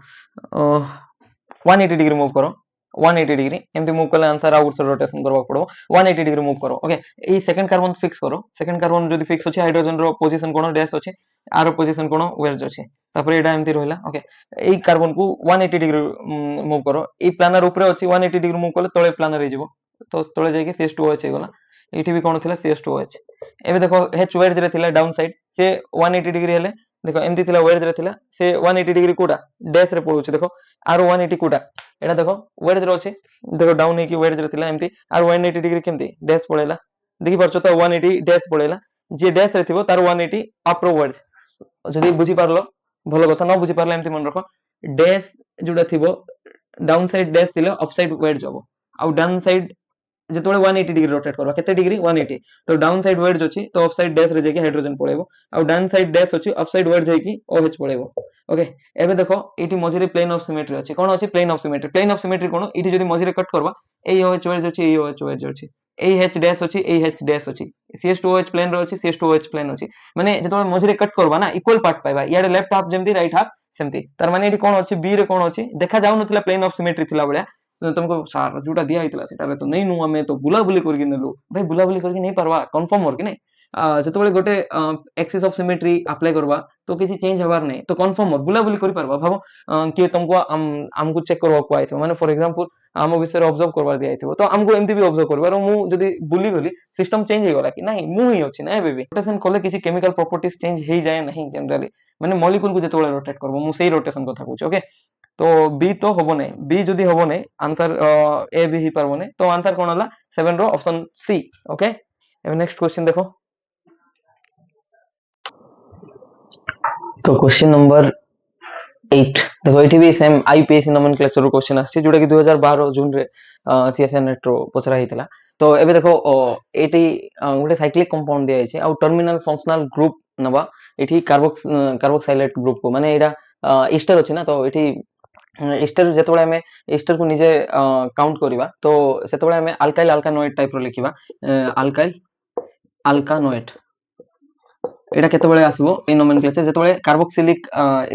180 डिग्री मूव करो 180 डिग्री एमती मूव करले आंसर आउट से रोटेशन करबा पड़ो 180 डिग्री मूव करो ओके ए सेकंड कार्बन फिक्स करो सेकंड कार्बन जदी फिक्स अछि हाइड्रोजन रो पोजीशन कोन डैश अछि आर पोजीशन कोन वेज अछि तापर एटा एमती रहला ओके ए कार्बन को 180 डिग्री मूव करो ए प्लानर ऊपर अछि 180 डिग्री मूव करले तळे प्लानर हे जिवो तो तळे जाय कि CH2OH हे गला एठी भी कोन थिला CH2OH एबे देखो H वेज रे थिला डाउन साइड से 180 डिग्री हेले देखो एमती थिला वेज रे थिला से 180 डिग्री कोडा डैश रे पळुछ देखो आर 180 कोडा एटा देखो वेज रे अछि देखो डाउन हे कि वेज रे थिला एमती आर 180 डिग्री केमती डैश पळेला देखि परछो तो 180 डैश पळेला जे डैश रे थिबो तार 180 अप्रोवर्ड जदी बुझी पारलो भलो कथा न बुझी पारले एमती मन रखो डैश जोडा थिबो डाउन साइड डैश थिले अप साइड वेज जबो आउ डाउन साइड जेतोले 180 डिग्री रोटेट करबा केते डिग्री 180 तो डाउन साइड वेज अछि तो अप साइड डैश रे जाके हाइड्रोजन पळेबो आउ डाउन साइड डैश अछि अप साइड वेज जाकी OH पळेबो ओके एबे देखो एठी मझिरे प्लेन ऑफ सिमेट्री अछि कोन अछि प्लेन ऑफ सिमेट्री कोन एठी जदी मझिरे कट करबा ए OH वेज अछि ए OH वेज अछि ए H डैश अछि ए H डैश अछि CH2OH प्लेन रो अछि CH2OH प्लेन अछि माने जेतोले मझिरे कट करबा ना इक्वल पार्ट पाइबा याडे लेफ्ट हाफ जेमती राइट हाफ सेमती तार माने एठी कोन अछि बी रे कोन अछि देखा जाउ नथिला प्लेन ऑफ सिमेट्री थिला बळ्या तुमको सार जोटा दिया हितला सेटा तो नै नु हमें तो बुलाबुली करके नेलु भाई बुलाबुली करके नै परवा कंफर्म मोर कि नै जेतोले गोटे एक्सिस ऑफ सिमेट्री अप्लाई करबा तो किसी चेंज हबार नै तो कंफर्म मोर बुलाबुली करि परबा भाबो कि तुमको हमको चेक करबा को आइथो माने फॉर एग्जांपल आम विषय ऑब्जर्व करबा दिया हितबो तो हमको एमती भी ऑब्जर्व करबार मु जदी बुली गली सिस्टम चेंज हे गला कि नै मु ही अछि ना बेबी रोटेशन कले किसी केमिकल प्रॉपर्टीज चेंज हे जाय नहीं जनरली माने मॉलिक्यूल को जेतोले रोटेट करबो मु सेही रोटेशन कथा कहूची ओके तो बी तो हबो नै बी जदी हबो नै आंसर ए भी ही परबो नै तो आंसर कोन हला 7 रो ऑप्शन सी ओके एबे नेक्स्ट क्वेश्चन देखो तो क्वेश्चन नंबर 8 देखो एठी भी सेम आईपीएससी नोमेनक्लेचर रो क्वेश्चन आछि जोटा कि 2012 जून रे सीएसएन नेट रो पचरा हितला तो एबे देखो एटी गोटे साइक्लिक कंपाउंड दिया छै आ टर्मिनल फंक्शनल ग्रुप नबा एठी कार्बोक्सिलेट ग्रुप को माने एटा ईस्टर अछि ना तो एठी ईस्टर जेतबेले हमें ईस्टर को निजे काउंट करिवा तो सेतबेले हमें अल्काइल अल्कानोएट टाइप रो लिखिबा अल्काइल अल्कानोएट एटा केतबेले आसीबो ए नोमेनक्लेचर जेतबेले कार्बोक्सिलिक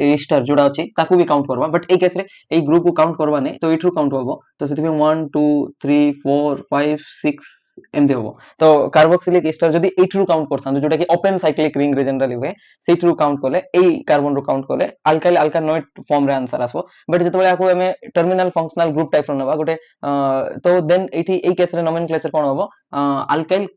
ईस्टर जोडा अछि ताकू भी काउंट करबा बट ए केस रे ए ग्रुप को काउंट करबा नै तो इथु काउंट होबो तो सेति 1 2 3 4 5 6 एमती हम तो कार्बोक्सिलिक एस्टर जदि एइट्रु काउंट करथां जोटा कि ओपन साइक्लिक रिंग रे जनरली हुए सेइट्रु काउंट कले एई कार्बन रो काउंट कले अल्काइल अल्कानोइड फॉर्म रे आंसर आसबो बट जतबे आको हमें टर्मिनल फंक्शनल ग्रुप टाइप रो नबा गोटे तो देन एठी एई केस रे नोमेनक्लेचर कोन हबो अल्काइल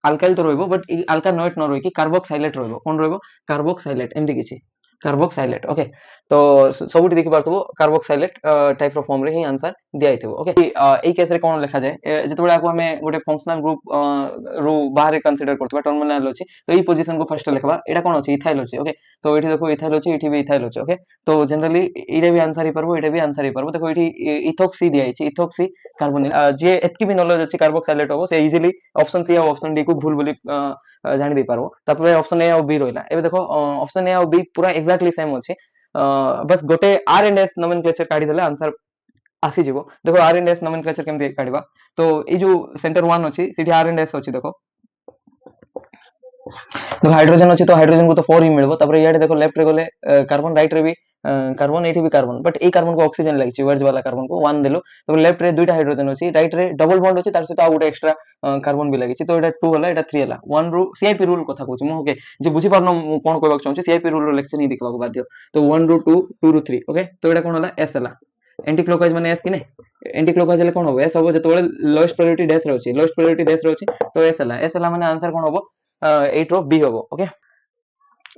अल्काइल तो रहइबो बट अल्कानोइड न रहि कि कार्बोक्साइलेट रहइबो कोन रहइबो कार्बोक्साइलेट एमती किछि कार्बोक्साइलेट ओके तो सबुठी देखि पारथबो कार्बोक्साइलेट टाइप रो फॉर्म रे ही आंसर दिया हिथबो ओके एई केस रे कोन लिखा जाय जतबे आको हमें गोटे फंक्शनल ग्रुप रो बाहर कंसीडर करथबा टर्मिनल अछि तो एई पोजीशन को फर्स्ट लिखबा एटा कोन अछि इथाइल अछि ओके तो एठी देखो इथाइल अछि एठी भी इथाइल अछि ओके तो जनरली एटा भी आंसर ही परबो एटा भी आंसर ही परबो देखो एठी इथोक्सी दिया हिछि इथोक्सी कार्बोनिल जे एतकी भी नॉलेज अछि कार्बोक्साइलेट होबो से इजीली ऑप्शन सी और ऑप्शन डी को भूल बोली जानि दे पारबो तापर ऑप्शन ए और बी रहला एबे देखो ऑप्शन ए और बी पूरा एक्जेक्टली सेम अछि बस गोटे आर एंड एस नोमेनक्लेचर काढी देले आंसर आसी जीवो देखो आर एंड एस नोमेनक्लेचर केमते काढिबा तो ए जो सेंटर 1 अछि सिटी आर एंड एस अछि देखो देखो हाइड्रोजन अछि तो हाइड्रोजन को तो 4 ही मिलबो तापर याडे देखो लेफ्ट रे गले कार्बन राइट रे भी कार्बन एठी भी कार्बन बट ए कार्बन को ऑक्सीजन लागिछि वर्ज वाला कार्बन को 1 देलो तो लेफ्ट रे दुईटा हाइड्रोजन अछि राइट रे डबल बॉन्ड अछि तार सहित आ गुटे एक्स्ट्रा कार्बन भी लागिछि तो एटा 2 हला एटा 3 हला 1 रो सीआईपी रूल कथा कहूछि मु ओके जे बुझी पारनो कोन कहबाक चाहूछि सीआईपी रूल रो लेक्चर ही देखबाक बाध्य तो 1 रो 2 2 रो 3 ओके तो एटा कोन हला एस हला एंटी क्लॉकवाइज माने एस कि नै एंटी क्लॉकवाइज ले कोन होबो एस होबो जतबेले लोएस्ट प्रायोरिटी डैश रे अछि लोएस्ट प्रायोरिटी डैश रे अछि तो एस हला माने आंसर कोन होबो 8 रो बी होबो ओके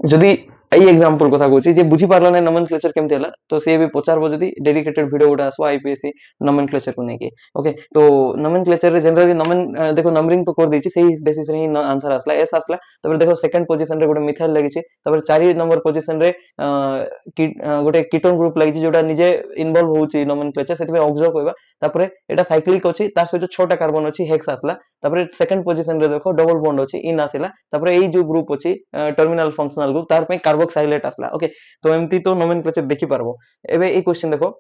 जदि एई एग्जांपल कथा कहूछि जे बुझी पारला नै नोमेनक्लेचर केमते हला तो से भी पचारबो जदि डेडिकेटेड वीडियो गोटा आसबो आईपीएससी नोमेनक्लेचर को नेके ओके तो नोमेनक्लेचर रे जनरली देखो नंबरिंग तो कर देछि सेही बेसिस रे ही आंसर आसला एस आसला तबे देखो सेकंड पोजीशन रे गोटे मिथाइल लागिछि तबे 4 नंबर पोजीशन रे गोटे कीटोन ग्रुप लागिछि जोटा निजे इन्वॉल्व होउछि नोमेनक्लेचर सेति ऑब्जर्व करबा तापरे एटा साइक्लिक अछि तार सहित 6टा कार्बन अछि हेक्स आसला तापरे सेकंड पोजीशन रे देखो डबल बॉन्ड अछि इन आसिला तापरे एई जो ग्रुप अछि टर्मिनल फंक्शनल ग्रुप तार पे कार्बोक्साइलेट आसला ओके तो एमती तो नोमेनक्लेचर देखि पारबो एबे ए क्वेश्चन देखो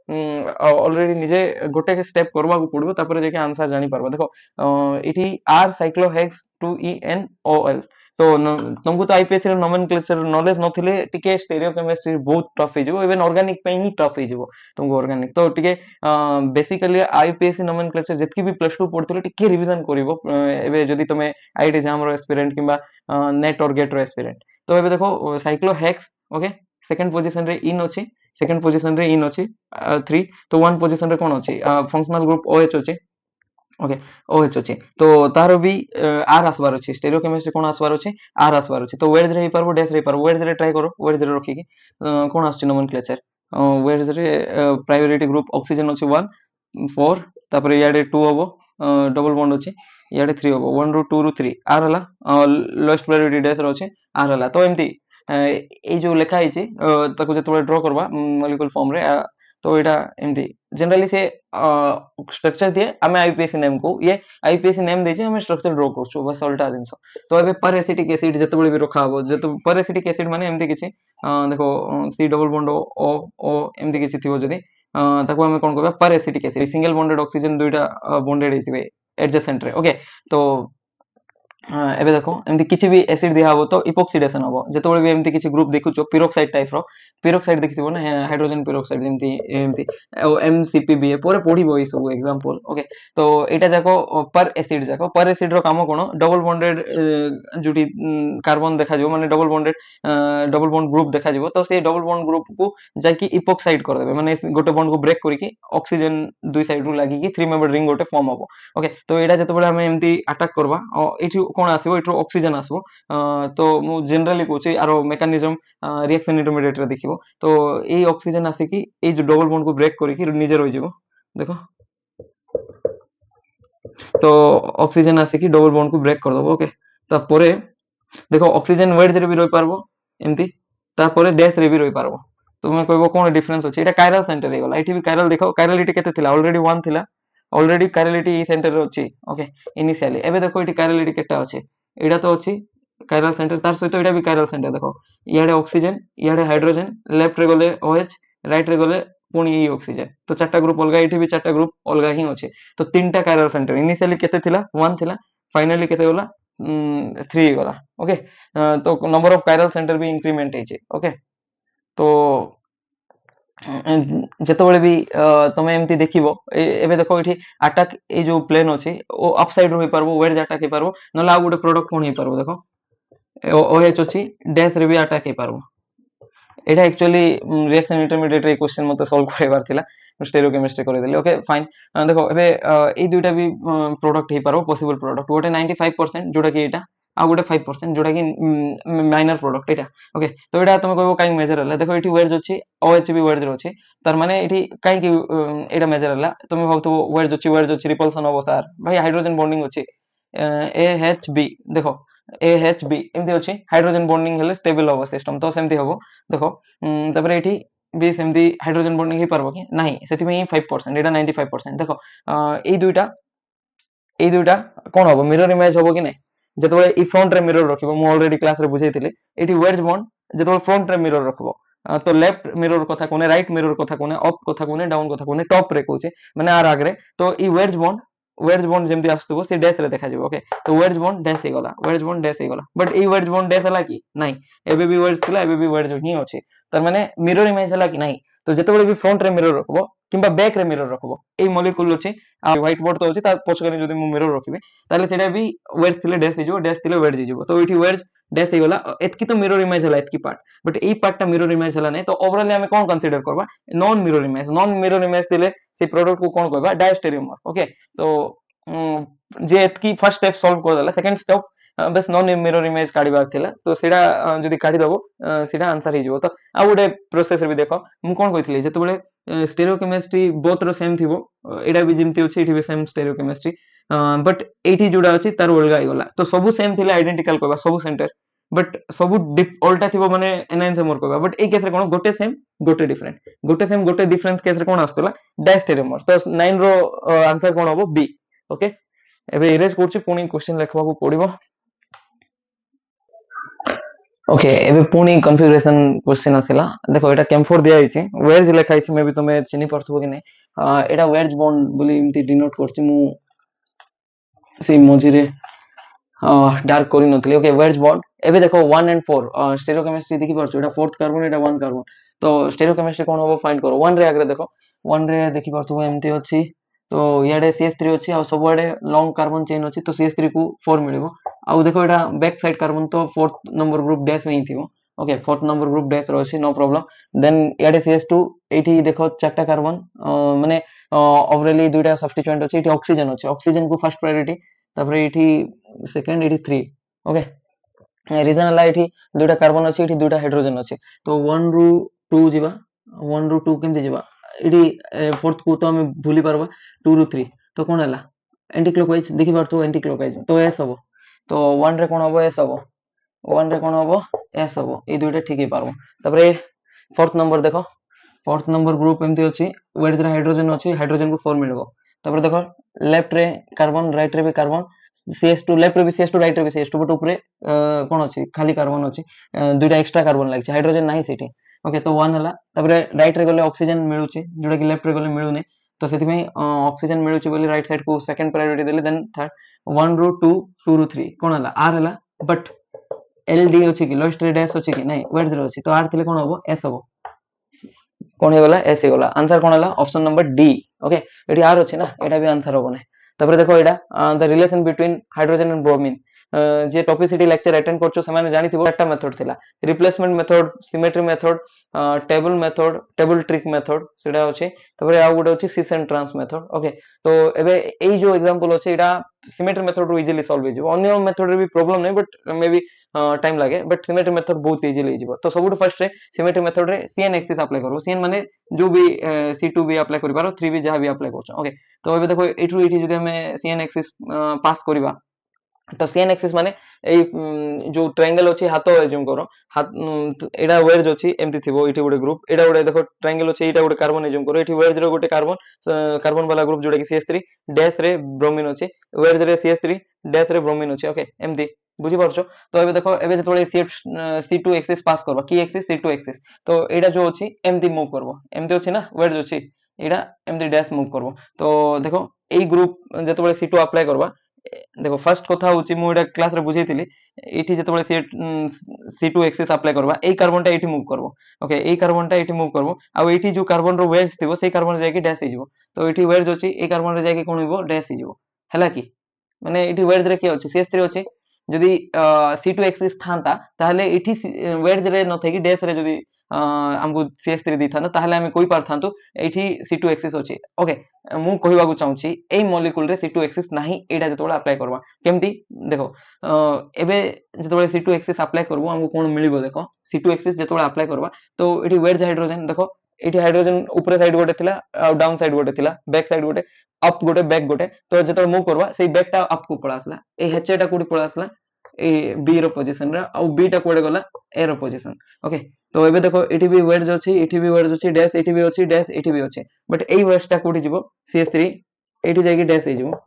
ऑलरेडी निजे गोटे स्टेप करबा को पड़बो तापरे जेके आंसर जानि पारबो देखो इठी आर साइक्लोहेक्स 2ENOL तो तुमको तो आईपीएस रे नोमेनक्लेचर नॉलेज नथिले टिके स्टीरियो केमिस्ट्री बहुत टफ हे जिवो इवन ऑर्गेनिक पे ही टफ हे जिवो तुमको ऑर्गेनिक तो टिके बेसिकली आईपीएस नोमेनक्लेचर जतकी भी प्लस 2 पढथले टिके रिवीजन करिवो एबे जदी तमे आईआईटी एग्जाम रो एस्पिरेंट किबा नेट और गेट रो एस्पिरेंट तो एबे देखो साइक्लोहेक्स ओके सेकंड पोजीशन रे इन अछि सेकंड पोजीशन रे इन अछि 3 तो वन पोजीशन रे कोन अछि फंक्शनल ग्रुप ओएच अछि ओके ओएच अछि तो तार भी आर आसबार अछि स्टीरियो केमिस्ट्री कोन आसबार अछि आर आसबार अछि तो वेज रे परबो डैश रे परबो वेज रे ट्राई करो वेज रे रखी कि कोन आछि नोमेनक्लेचर वेज रे प्रायोरिटी ग्रुप ऑक्सीजन अछि 1 4 तापर याडे 2 हबो डबल बॉन्ड अछि याडे 3 हबो 1 रो 2 रो 3 आर हला लोएस्ट प्रायोरिटी डैश रो अछि आर हला तो एमती ए जो लिखा हिची ताको जतबे ड्रा करबा मॉलिक्यूल फॉर्म रे तो एटा एमती जनरली से स्ट्रक्चर दिए हमें आईपीएस नेम को ये आईपीएस नेम देछि हमें स्ट्रक्चर ड्रा करछु बस अल्टा जिंस तो एबे पर एसिटिक एसिड जतबे भी रखा हबो जत पर एसिटिक एसिड माने एमती किछि देखो सी डबल बॉन्ड ओ एमती किछि थिबो जदी ताको हमें कोन करबा पर acetic acid single bonded oxygen दुइटा बॉन्डेड हिथिबे एडजेसेंट रे ओके तो एबे देखो एमती किछि भी एसिड दिया हबो तो इपॉक्सीडेशन हबो जतबे भी एमती किछि ग्रुप देखुचो पिरोक्साइड टाइप रो पिरोक्साइड देखिथिबो ना हाइड्रोजन पिरोक्साइड जेमती एमती एमसीपीबी पूरे पढिबो ई सब एग्जांपल ओके तो एटा जाको पर एसिड रो काम कोन डबल बॉन्डेड जुटी कार्बन देखा जिवो माने डबल बॉन्ड ग्रुप देखा जिवो तो से डबल बॉन्ड ग्रुप को जाकी इपॉक्साइड कर देबे माने गोटे बॉन्ड को ब्रेक करिकि ऑक्सीजन दुई साइड रो लागि कि 3 मेंबर रिंग गोटे फॉर्म हबो ओके तो एटा जतबे हम एमती अटैक करबा एठी कोन आसीबो एठो ऑक्सीजन आसीबो तो मु जनरली कहूची आरो मेकानिज्म रिएक्शन इंटरमीडिएट रे देखिबो तो ए ऑक्सीजन आसी कि ए जो डबल बॉन्ड को ब्रेक करिकि निजे रहि जिवो देखो तो ऑक्सीजन आसी कि डबल बॉन्ड को ब्रेक कर दबो ओके तापरे देखो ऑक्सीजन वेज रे भी रहि पारबो एमती तापरे डैश रे भी रहि पारबो तुमे कहबो कोन डिफरेंस अछि एटा कायरल सेंटर हे गला एठी भी कायरल देखो कायरलिटी केते थिला ऑलरेडी 1 थिला ऑलरेडी कायरलिटी ई सेंटर रे अछि ओके इनिशियली एबे देखो एठी कायरलिटी केटा अछि एडा तो अछि कायरल सेंटर तार सहित एडा भी कायरल सेंटर देखो इयाडे ऑक्सीजन इयाडे हाइड्रोजन लेफ्ट रे गले ओएच राइट रे गले पुनी ई ऑक्सीजन तो चारटा ग्रुप अलगा एठी भी चारटा ग्रुप अलगा ही अछि तो तीनटा कायरल सेंटर इनिशियली केते थिला 1 थिला फाइनली केते गला 3 गला ओके तो नंबर ऑफ कायरल सेंटर भी इंक्रीमेंट हेचे ओके तो ଯେତେବେଳେ ବି ତମେ ଏମିତି ଦେଖିବ ଏବେ ଦେଖ ଏଠି ଆଟାକ୍ ଏଇ ଯୋଉ ପ୍ଲେନ୍ ଅଛି ଓ ଅପ୍ ସାଇଡ୍ ରୁ ହେଇପାରିବ, ୱେଡ୍ଜ ଆଟାକ୍ ହେଇପାରିବ, ନହେଲେ ଆଉ ଗୋଟେ ପ୍ରଡକ୍ଟ କଣ ହେଇପାରିବ ଦେଖ OH ଅଛି ଡ୍ୟାସ୍ ରେ ବି ଆଟାକ୍ ହେଇପାରିବ। এটা actually রিঅ্যাকশন ইন্টারমিডিয়েট এই কোশ্চেন মতে সলভ করিবার ଥିଲା স্টেরিওকেমিস্ট্রি କରିଦେଲି ଓକେ ଫାଇନ୍। ଦେଖ ଏବେ ଏଇ ଦୁଇଟା ବି ପ୍ରଡକ୍ଟ ହେଇପାରିବ ପସିବଲ ପ୍ରଡକ୍ଟ, ଗୋଟେ 95% ଯୋଉଟା କି ଏଇଟା, ଆଉ ଗୋଟେ 5% ଯୋଉଟା କି ମାଇନର ପ୍ରଡକ୍ଟ ଏଇଟା। ଓକେ ତ ଏଇଟା ତମେ କହିବ କାଇଁ ମେଜର ହେଲା, ଦେଖ ଏଠି ୱେଡ୍ଜ ଅଛି, OH ବି ୱେଡ୍ଜ ଅଛି, ତାର ମାନେ ଏଠି କାହିଁକି ଏଇଟା ମେଜର ହେଲା, ତମେ ଭାବୁଥିବ ୱେଡ୍ଜ ଅଛି ରିପଲସନ ହବ ସାର୍, ଭାଇ ହାଇଡ୍ରୋଜେନ ବଣ୍ଡିଂ ଅଛି AHB, ଦେଖ AHB ଏମିତି ଅଛି, ହାଇଡ୍ରୋଜେନ ବଣ୍ଡିଂ ହେଲେ ଷ୍ଟେବଲ ହବ ସିଷ୍ଟମ, ତ ସେମିତି ହବ। ଦେଖ ତାପରେ ଏଠି ବି ସେମିତି ହାଇଡ୍ରୋଜେନ ବଣ୍ଡିଂ ହେଇପାରିବ କି ନାହିଁ, ସେଥିପାଇଁ 5%, ଏଇଟା 95%। ଦେଖ ଏଇ ଦୁଇଟା କଣ ହବ, ମିରର ଇମେଜ ହବ କି ନାହିଁ, ଯେତେବେଳେ ଇ ଫ୍ରଣ୍ଟ ରେ ମିରର ରଖିବ, ମୁଁ ଅଲରେଡି କ୍ଲାସରେ ବୁଝେଇଥିଲି, ଏଠି ୱେଡ୍ଜ ବଣ୍ଡ ଯେତେବେଳେ ଫ୍ରଣ୍ଟ ରେ ମିରର ରଖିବ, ତ ଲେଫ୍ଟ ମିରର କଥା କହୁନେ, ରାଇଟ୍ ମିରର କଥା କହୁନେ, ଅପ୍ କଥା କହୁନେ, ଡାଉନ୍ କଥା କହୁନେ, ଟପ୍ ରେ କହୁଛେ ମାନେ ଆର ଆଗରେ, ତ ଇ ୱେଡ୍ଜ ବଣ୍ଡ ଯେମିତି ଆସୁଥିବ ସେ ଡ୍ୟାଶ ରେ ଦେଖାଯିବ। ଓକେ ତ ୱେଡ୍ଜ ବଣ୍ଡ ଡ୍ୟାଶ ହେଇଗଲା, ୱେଡ୍ଜ ବଣ୍ଡ ଡ୍ୟାଶ ହେଇଗଲା, ବଟ୍ ଏଇ ୱେଡ୍ଜ ବଣ୍ଡ ଡ୍ୟାଶ ହେଲା କି ନାହିଁ, ଏବେ ବି ୱେଡ୍ଜ ଥିଲା, ଏବେ ବି ୱେଡ୍ଜ ହିଁ ଅଛି, ତାର ମାନେ ମିରର ଇମେଜ ହେଲା କି ନାହିଁ। ତ ଯେତେବେଳେ ବି ଫ୍ରଣ୍ଟ ରେ ମିରର ରଖିବ କିମ୍ବା ବ୍ୟାକ୍ ରେ ମିରର ରଖିବ, ଏଇ ମଲିକ୍ୟୁଲ ଅଛି ଆଉ ହ୍ୱାଇଟ ବୋର୍ଡ ତ ଅଛି, ତା ପଛରେ ଯଦି ମୁଁ ମିରର ରଖିବି ତାହେଲେ ସେଇଟା ବି ୱେଡ୍ଜ ଥିଲେ ଡ୍ୟାଶ ହେଇଯିବ, ଡ୍ୟାଶ ଥିଲେ ୱେଡ୍ଜ ହେଇଯିବ, ତ ଏଇଠି ୱେଡ୍ଜ ଡ୍ୟାଶ ହେଇଗଲା, ଏତିକି ତ ମିରର ଇମେଜ ହେଲା ଏତିକି ପାର୍ଟ, ବଟ୍ ଏଇ ପାର୍ଟଟା ମିରର ଇମେଜ ହେଲା ନାହିଁ, ତ ଓଭରଅଲି ଆମେ କଣ କନସିଡର କରିବା, non mirror image. Non mirror image ଥିଲେ ସେ ପ୍ରଡକ୍ଟ କୁ କଣ କହିବା, ଡାଇଷ୍ଟେରିଓମର। ଓକେ ତ ଯେ ଏତିକି ଫାର୍ଷ୍ଟ ଷ୍ଟେପ ସଲ୍ଭ କରିଦେଲା, ସେକେଣ୍ଡ ଷ୍ଟେପ ବେଶ ନନ୍ ମିରର ଇମେଜ କାଢିବାର ଥିଲା, ତ ସେଇଟା ଯଦି କାଢିଦବ ସେଇଟା ଆନ୍ସର ହେଇଯିବ। ତ ଆଉ ଗୋଟେ ପ୍ରୋସେସରେ ବି ଦେଖ, ମୁଁ କଣ କହିଥିଲି, ଯେତେବେଳେ ଷ୍ଟେରିଓକେମିଷ୍ଟ୍ରି ବୋଥ ର ସେମ୍ ଥିବ, ଏଇଟା ବି ଯେମିତି ଅଛି ଏଠି ବି ସେମ୍ ଷ୍ଟେରିଓକେମିଷ୍ଟ୍ରି, ବଟ୍ ଏଇଠି ଯୋଉଟା ଅଛି ତାର ଅଲଗା ହେଇଗଲା, ତ ସବୁ ସେମ୍ ଥିଲେ ଆଇଡେଣ୍ଟିକାଲ କହିବା ସବୁ ସେଣ୍ଟର, ବଟ୍ ସବୁ ଅଲଟା ଥିବ ମାନେ ଏନାଇନ୍ସମର କହିବା, ବଟ୍ ଏଇ କେସରେ କଣ, ଗୋଟେ ସେମ୍ ଗୋଟେ ଡିଫରେଣ୍ଟ, ଗୋଟେ ସେମ୍ ଗୋଟେ ଡିଫରେନ୍ସ କେସରେ କଣ ଆସୁଥିଲା, ଡାଇଷ୍ଟେରିଓମର, ତ 9 ର ଆନ୍ସର କଣ ହବ, B। ଓକେ ଏବେ ଇରେଜ କରୁଛି, ପୁଣି କ୍ୱେଶ୍ଚନ ଲେଖିବାକୁ ପଡିବ। ଓକେ ଏବେ ପୁଣି କନଫିଗରେସନ क्वेश्चन ଆସିଲା, ଦେଖ ଏଟା କେମ୍ଫୋର ଦିଆ ହେଇଛି, ୱେଡ୍ଜ ଲେଖା ହେଇଛି, ମେ ବି ତମେ ଚିହ୍ନି ପାରୁଥିବ କି ନାହିଁ, ଏଟା ୱେଡ୍ଜ ବଣ୍ଡ ବୋଲି ଏମିତି ଡିନୋଟ କରୁଛି, ମୁଁ ସେଇ ମଝିରେ डार्क କରି ନଥିଲି। ଓକେ ୱେଡ୍ଜ ବଣ୍ଡ, ଏବେ ଦେଖ 1 and 4 ଷ୍ଟେରିଓକେମିଷ୍ଟ୍ରି ଦେଖି ପାରୁଛ, ଏଟା फोर्थ कार्बन, ଏଟା 1 कार्बन, ତ ଷ୍ଟେରିଓକେମିଷ୍ଟ୍ରି କଣ ହବ ଫାଇंड କର। 1 ରେ ଆଗରେ ଦେଖ, 1 ରେ ଦେଖି ପାରୁଥିବ ଏମିତି ଅଛି, ତ ଇଆଡେ CH3 ଅଛି, ଆଉ ସବୁଆଡେ ଲଙ୍ଗ कार्बन चेन ଅଛି, ତ CH3 କୁ 4 ମିଳିବ, ଆଉ ଦେଖ ଏଟା बैक साइड कार्बन, तो 4th नंबर ग्रुप डैश में ही थी। Okay 4th number group dash रही, नो प्रॉब्लम। देन इयाडे CH2, एठी देखो चारटा कार्बन, माने ओवरअली दुईटा सब्स्टिट्यूएंट अछि, एठी ऑक्सीजन अछि, ऑक्सीजन को फर्स्ट प्रायोरिटी, तापर एठी सेकंड, एठी 3। ओके रीजन हला एठी दुईटा कार्बन अछि, एठी दुईटा हाइड्रोजन अछि, तो 1 रु 2 जिबा, 1 रु 2 केमते जिबा, एठी 4th को तो हम भूली परबा, 2 रु 3, तो कोन हला एंटी क्लॉकवाइज देखि पारतो, एंटी क्लॉकवाइज तो एस हबो, तो 1 रे कोन हबो, एस हबो, 1 रे कोन हबो, एस हबो, ए दुईटा ठीक ही पारबो। तापरे 4th नंबर देखो, 4th नंबर ग्रुप एमती अछि, वेट रे हाइड्रोजन अछि, हाइड्रोजन को 4 मिलबो, तापर देखो लेफ्ट रे कार्बन, राइट रे भी कार्बन, CH2 लेफ्ट रे भी CH2, राइट रे भी CH2, बट ऊपर कोन अछि, खाली कार्बन अछि, दुईटा एक्स्ट्रा कार्बन लागि छै, हाइड्रोजन नाही सेठी। ओके तो 1 हला, तापर राइट रे गले ऑक्सीजन मिलुछि, जोडा कि लेफ्ट रे गले मिलुने, तो सेति में ऑक्सीजन मिलुछि बोली राइट साइड को सेकंड प्रायोरिटी देले, देन थर्ड 1 रु 2, 2 रु 3 कोन हला, आर हला, बट LD अछि कि लोएस्ट रे डैश अछि कि नाही, वेट रे अछि, तो आर थिले कोन हबो, एस हबो, कोन हेगला, एस हेगला, आंसर कोन हला, ऑप्शन नंबर डी। ओके एठी आर अछि ना, एटा भी आंसर हबो नै। तापर देखो एटा the relation between hydrogen and bromine, जे टॉपिसिटी लेक्चर अटेंड करछो सेमाने जानिथिबो, एकटा मेथड थिला, replacement method, symmetry method, table method, table trick method सेटा अछि, तापर आ गुडे अछि cis and trans method. Okay तो एबे एई जो एग्जांपल अछि, एटा सिमेट्री मेथड रो इजीली सॉल्व हो जिवो, अन्य मेथड रे भी प्रॉब्लम नै, बट मे बी टाइम लागे, बट सिमेट्री मेथड बहुत इजीली हो जिवो। तो सबुठ फर्स्ट रे सिमेट्री मेथड रे CN एक्सिस अप्लाई करबो, CN माने जो भी C2 भी अप्लाई करि पारो, 3 भी जहां भी अप्लाई करछो। ओके तो एबे देखो एठू एठी जदि हमें CN एक्सिस पास करिबा, तो CN एक्सिस माने एई जो ट्रायंगल अछि, हाथ एज्यूम करो, हाथ एडा वेज अछि, एमति थिबो, एठी गोटे ग्रुप, एडा गोटे देखो ट्रायंगल अछि, एटा गोटे कार्बन एज्यूम करो, एठी वेज रो गोटे कार्बन, कार्बन वाला ग्रुप जोडा कि CH3 डैश रे ब्रोमीन अछि, वेज रे CH3 डैश रे ब्रोमीन अछि। ओके एमति बुझी पारछो। तो एबे देखो एबे जेतबेले C2 एक्सिस पास करबा, की एक्सिस, C2 एक्सिस, तो एडा जो अछि एमति मूव करबो, एमति अछि ना, वेज अछि, एडा एमति डैश मूव करबो, तो देखो एई ग्रुप जेतबेले C2 अप्लाई करबा, देखो फर्स्ट कथा होची मु एटा क्लास रे बुझेइतिली एठी जेतबेले C2 एक्सिस अप्लाई करबा एई कार्बन टा एठी मूव करबो ओके एई कार्बन टा एठी मूव करबो आ एठी जो कार्बन रो वेज थिबो सेई कार्बन जाय कि डैश हिजबो तो एठी वेज अछि एई कार्बन रे जाय कि कोन हिबो डैश हिजबो हैला कि माने एठी वेज रे कि अछि CH3 अछि जदि C2 एक्सिस थांता ताहले एठी वेज रे न थेकी डैश रे जदि हमको CH3 दी थांता ताहले हम कोइ पारथांतु एठी C2 एक्सिस अछि ओके मु कहिबाकू चाहूची एई मॉलिक्यूल रे C2 एक्सिस नाही एटा जतबेला अप्लाई करबा केमती देखो एबे जतबेला C2 एक्सिस अप्लाई करबो हमको कोन मिलिबो देखो C2 एक्सिस जतबेला अप्लाई करबा तो एठी वेज हाइड्रोजन देखो एठी हाइड्रोजन ऊपर साइड गोटे थिला डाउन साइड गोटे थिला बैक साइड गोटे अप गोटे बैक गोटे तो जतबेला मूव करबा सेई बैक टा अप को पळा आसला ए H टा कोडी पळा आसला ए बी रो पोजीशन रे आ बी टा कोडे गला ए रो पोजीशन ओके तो एबे देखो एठी भी वेज अछि एठी भी वेज अछि डैश एठी भी अछि डैश एठी भी अछि बट एई वेज टा कोडी जिवो CH3 एठी जाय कि डैश हे जिवो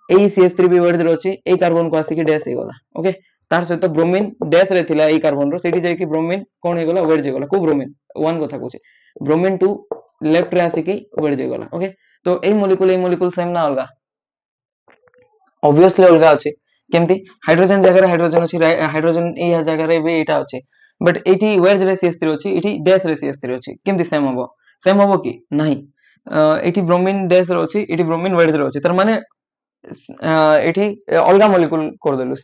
एई CH3 भी वेज रो अछि एई कार्बन को आसी कि डैश हे गला ओके तार सहित ब्रोमीन डैश रे थिला एई कार्बन रो सेठी जाय कि ब्रोमीन कोन हे गला वेज हे गला को ब्रोमीन वन कथा कहूची ब्रोमीन 2 लेफ्ट रे आसी कि वेज हे गला ओके तो एई मॉलिक्यूल सेम ना अलगा ऑब्वियसली अलगा अछि केमती हाइड्रोजन जगह हाइड्रोजन अछि हाइड्रोजन ए जगह रे भी एटा अछि बट एठी वेज रे CH3 अछि एठी डैश रे CH3 अछि केमती सेम हबो कि नाही एठी ब्रोमीन डैश रे अछि एठी ब्रोमीन वेज रे अछि तर माने एठी अलगा मॉलिक्यूल कर देलु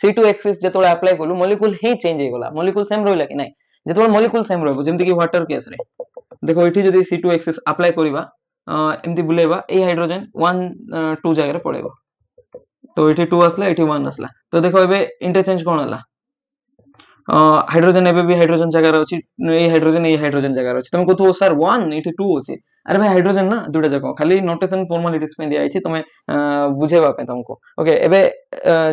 C2 एक्सिस जतोले अप्लाई करलु मॉलिक्यूल ही चेंज हे गला मॉलिक्यूल सेम रहला कि नाही जतोले मॉलिक्यूल सेम रहबो जेमति कि वाटर केस रे देखो एठी जदी C2 एक्सिस अप्लाई करिबा एमति बुलेबा ए हाइड्रोजन 1 2 जगह रे पड़ेबो तो एठी 2 आसला एठी 1 आसला तो देखो एबे इंटरचेंज कोन हला हाइड्रोजन एबे भी हाइड्रोजन जगह रे अछि ए हाइड्रोजन जगह रे अछि तुम कहथु सर 1 एठी 2 अछि अरे भाई हाइड्रोजन ना दुटा जगह खाली नोटेशन फॉर्मालिटीज पे दिया आइछि तमे बुझेबा पे तुमको ओके एबे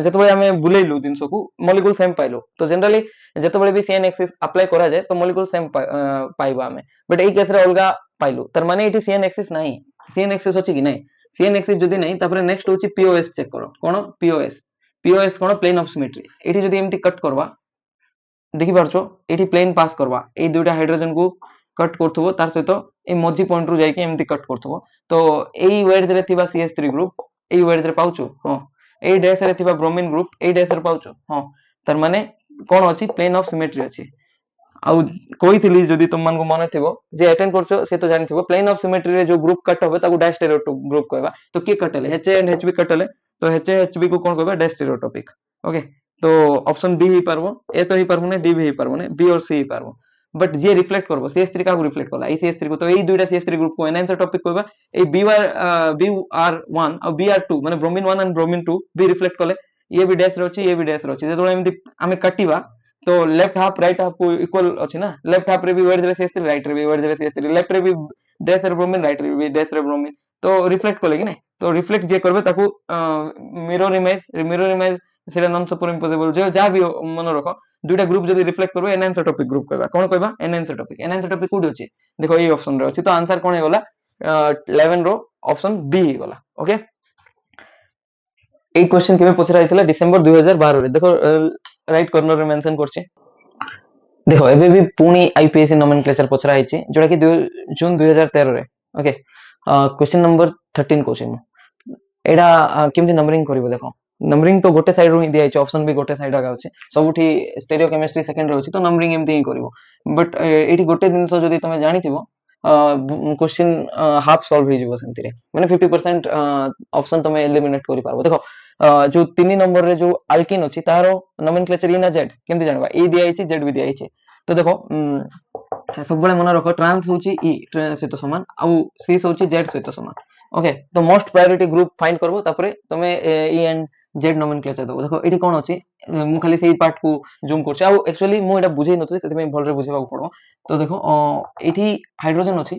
जतबे हमें बुलेइलु दिनसो को मॉलिक्यूल सेम पाइलो तो जनरली जतबे भी CN एक्सिस अप्लाई करा जाय तो मॉलिक्यूल सेम पाइबा हमें बट एई केस रे अलगा पाइलु तर माने एठी CN एक्सिस नाही CN एक्सिस अछि कि नाही CN एक्सिस जदी नाही तापरे नेक्स्ट होची POS चेक करो कोन POS कोन प्लेन ऑफ सिमेट्री एठी जदी एमती कट करबा देखि पारछो एठी प्लेन पास करबा ए दुटा हाइड्रोजन को कट करथबो तार सहित ए मझी पॉइंट रु जाय के एमती कट करथबो तो एई वेज रे थिबा CH3 ग्रुप एई वेज रे पाउचो हां एई डैश रे थिबा ब्रोमीन ग्रुप एई डैश रे पाउचो हां तार माने कोन अछि प्लेन ऑफ सिमेट्री अछि आउ कहिथिली जदी तुम मन को मन थिबो जे अटेंड करछो से तो जानि थिबो प्लेन ऑफ सिमेट्री रे जो ग्रुप कट होबे ताको डैश स्टेरियोटॉपिक ग्रुप कहबा तो के कटले H एंड HB कटले तो H HB को कोन कहबा डैश स्टेरियोटॉपिक ओके तो ऑप्शन बी ही पारबो ए तो ही पारबो ने डी भी ही पारबो ने बी और सी ही पारबो बट जे रिफ्लेक्ट करबो CH3 का रिफ्लेक्ट करला ए CH3 को तो एई दुइटा CH3 ग्रुप को एनाइंसर टॉपिक कहबा ए BR1 और BR2 माने bromine 1 and bromine 2 be reflect कले ये भी डैश रे अछि ये भी डैश रे अछि जेतो एमती हमें कटिबा तो लेफ्ट हाफ राइट हाफ को इक्वल अछि ना लेफ्ट हाफ रे भी वेज रे CH3 राइट रे भी वेज रे CH3 लेफ्ट रे भी डैश रे ब्रोमीन राइट रे भी डैश रे ब्रोमीन तो रिफ्लेक्ट कले कि नै तो रिफ्लेक्ट जे करबे ताको मिरर इमेज सेटा नॉन सुपर इम्पॉसिबल जो जा भी मन रखो दुइटा ग्रुप जदी रिफ्लेक्ट करबो एनाइंसोटॉपिक ग्रुप कहबा कोन कहबा एनाइंसोटॉपिक कोडी अछि देखो ए ऑप्शन रे अछि तो आंसर कोन हे गला 11 रो ऑप्शन बी हे गला ओके ए क्वेश्चन केबे पछरा आइतला डिसेंबर 2012 रे देखो राइट कॉर्नर रे मेंशन करछि देखो एबे भी पुणी आईपीएससी नोमेनक्लेचर पछरा आइछि जोटा कि जून 2013 रे ओके क्वेश्चन नंबर 13 क्वेश्चन एडा केमति नंबरिंग करिवो देखो नंबरिंग तो गोटे साइड रो ही दिया आइछि ऑप्शन भी गोटे साइड आगा अछि सबुठी स्टीरियो केमिस्ट्री सेकंड रो अछि तो नंबरिंग एमति ही करिवो बट एठी गोटे दिन सो जदी तमे जानिथिबो क्वेश्चन हाफ सॉल्व हो जिवो सेंति रे माने 50% ऑप्शन तमे एलिमिनेट करि पारबो देखो जो 3 नंबर रे जो अल्किन अछि तारो नोमेनक्लेचर इन जेड केमति जानबा ए दिया आइछि जेड भी दिया आइछि तो देखो सब बळे मन रखो ट्रांस होची ई सहित समान आ सी होची जेड सहित समान ओके तो मोस्ट प्रायोरिटी ग्रुप फाइंड करबो तापरे तमे ई एंड जेड नोमेनक्लेचर दो देखो एठी कोन अछि मु खाली सेही पार्ट को जूम करछि आ एक्चुअली मु एटा बुझै नथि सेति में भलरे बुझेबा पड़ो तो देखो एठी हाइड्रोजन अछि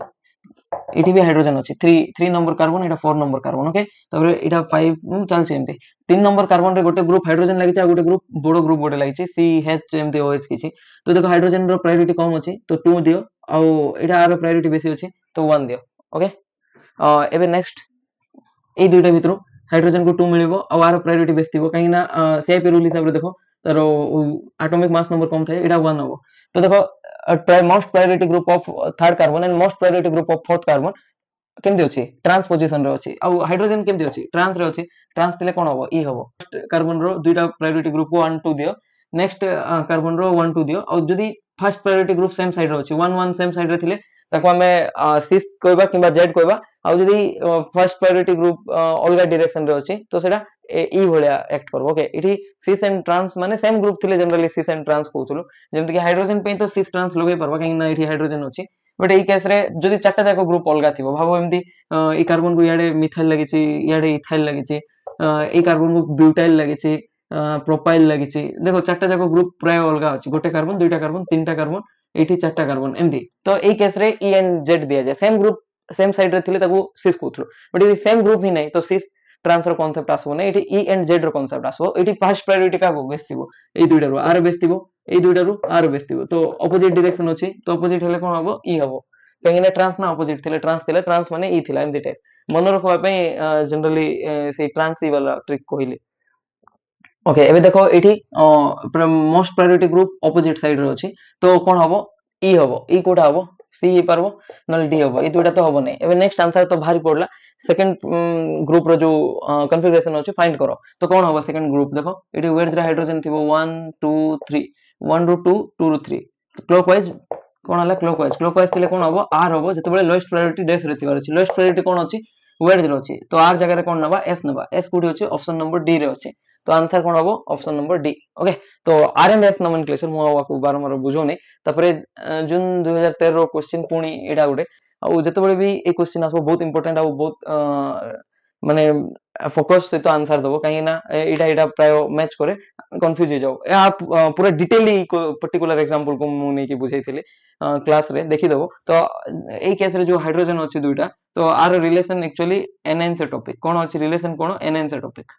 एठी भी हाइड्रोजन अछि 3 नंबर कार्बन एटा 4 नंबर कार्बन ओके तबरे एटा 5 चल छै एमते 3 नंबर कार्बन रे गोटे ग्रुप हाइड्रोजन लागि छै आ गोटे ग्रुप बडो ग्रुप गोटे लागि छै CH एमते OH किछि तो देखो हाइड्रोजन रो प्रायोरिटी कम अछि तो 2 दियो आ एटा आरो प्रायोरिटी बेसी अछि तो 1 दियो ओके एबे नेक्स्ट ए दुइटा भितरो हाइड्रोजन को 2 मिलिबो आ आरो प्रायोरिटी बेसी थिबो काहे ना सीआईपी रूल हिसाब रे देखो तारो एटॉमिक मास नंबर कम थाए एटा 1 हबो तो देखो most priority group of third carbon and most priority group of fourth carbon केमती अछि ट्रांस पोजीशन रे अछि आ हाइड्रोजन केमती अछि ट्रांस रे अछि ट्रांस थिले कोन हबो ई हबो कार्बन रो दुईटा प्रायोरिटी ग्रुप को 1 2 दियो नेक्स्ट कार्बन रो 1 2 दियो और जदी first priority group same side रो अछि 1 1 सेम साइड रे थिले ताको हमें सिस कहबा किबा जेड कहबा आ जदी फर्स्ट प्रायोरिटी ग्रुप अलगा डायरेक्शन रे अछि तो सेटा ई भलिया एक्ट करबो ओके इठी सिस एंड ट्रांस माने सेम ग्रुप थिले जनरली सिस एंड ट्रांस कहउथुलु जेमति कि हाइड्रोजन पे तो सिस ट्रांस लगे परबा कि ना इठी हाइड्रोजन अछि बट एई केस रे जदी चारटा जाको ग्रुप अलगा थिबो भाबो एमती ई कार्बन को याडे मिथाइल लागिछि याडे इथाइल लागिछि एई कार्बन को ब्यूटाइल लागिछि प्रोपाइल लागिछि देखो चारटा जाको ग्रुप प्राय अलगा अछि गोटे कार्बन दुईटा कार्बन तीनटा कार्बन एठी चारटा कार्बन एमती तो एई केस रे ई एंड जेड दिया जाय सेम ग्रुप सेम साइड रे थिले ताको सिस कहउथुलु बट ई सेम ग्रुप ही नै तो सिस ट्रांस रो कांसेप्ट आसबो नै एठी ई एंड जेड रो कांसेप्ट आसबो एठी फर्स्ट प्रायोरिटी का बेस थिबो एई दुईटा रो आर बेस थिबो एई दुईटा रो आर बेस थिबो तो अपोजिट डायरेक्शन अछि तो अपोजिट हेले कोन हबो ई हबो कहीं ट्रांस ना अपोजिट थिले ट्रांस माने ई थिला एमती टाइप मन रखवा पे जनरली से ट्रांस ई वाला ट्रिक कहले ओके एबे देखो एठी most priority group opposite side रे अछि तो कोन हबो ई कोटा हबो सी ही पारबो नल डी हबो ई दुटा तो हबो नै एबे नेक्स्ट आंसर तो भारी पड़ला सेकंड ग्रुप रो जो कॉन्फ़िगरेशन अछि फाइंड करो तो कोन हबो सेकंड ग्रुप देखो एठी वेज रे हाइड्रोजन थिबो 1 2 3 1 रो 2 2 रो 3 क्लॉकवाइज कोन हला क्लॉकवाइज थिले कोन हबो आर हबो जते बेले लोएस्ट प्रायोरिटी डैश रे थिबार अछि लोएस्ट प्रायोरिटी कोन अछि वेज रे अछि तो आर जगह रे कोन नबा एस कोठी अछि ऑप्शन नंबर डी रे अछि तो आंसर कोन हबो ऑप्शन नंबर डी ओके तो आर एंड एस नोमेनक्लेचर मु आको बारंबार बुझो नै तापरे जून 2013 रो क्वेश्चन पुनी एडा गुडे आ जते बेले भी ए क्वेश्चन आसो बहुत इंपोर्टेंट आ बहुत माने फोकस से तो आंसर दबो कहीं ना एडा एडा प्राय मैच करे कंफ्यूज हो जाओ या पूरा डिटेली पर्टिकुलर एग्जांपल को मु नै कि बुझाइथिले क्लास रे देखि दबो तो ए केस रे जो हाइड्रोजन अछि दुईटा तो आर रिलेशन एक्चुअली एनएन से टॉपिक कोन अछि रिलेशन कोन एनएन से टॉपिक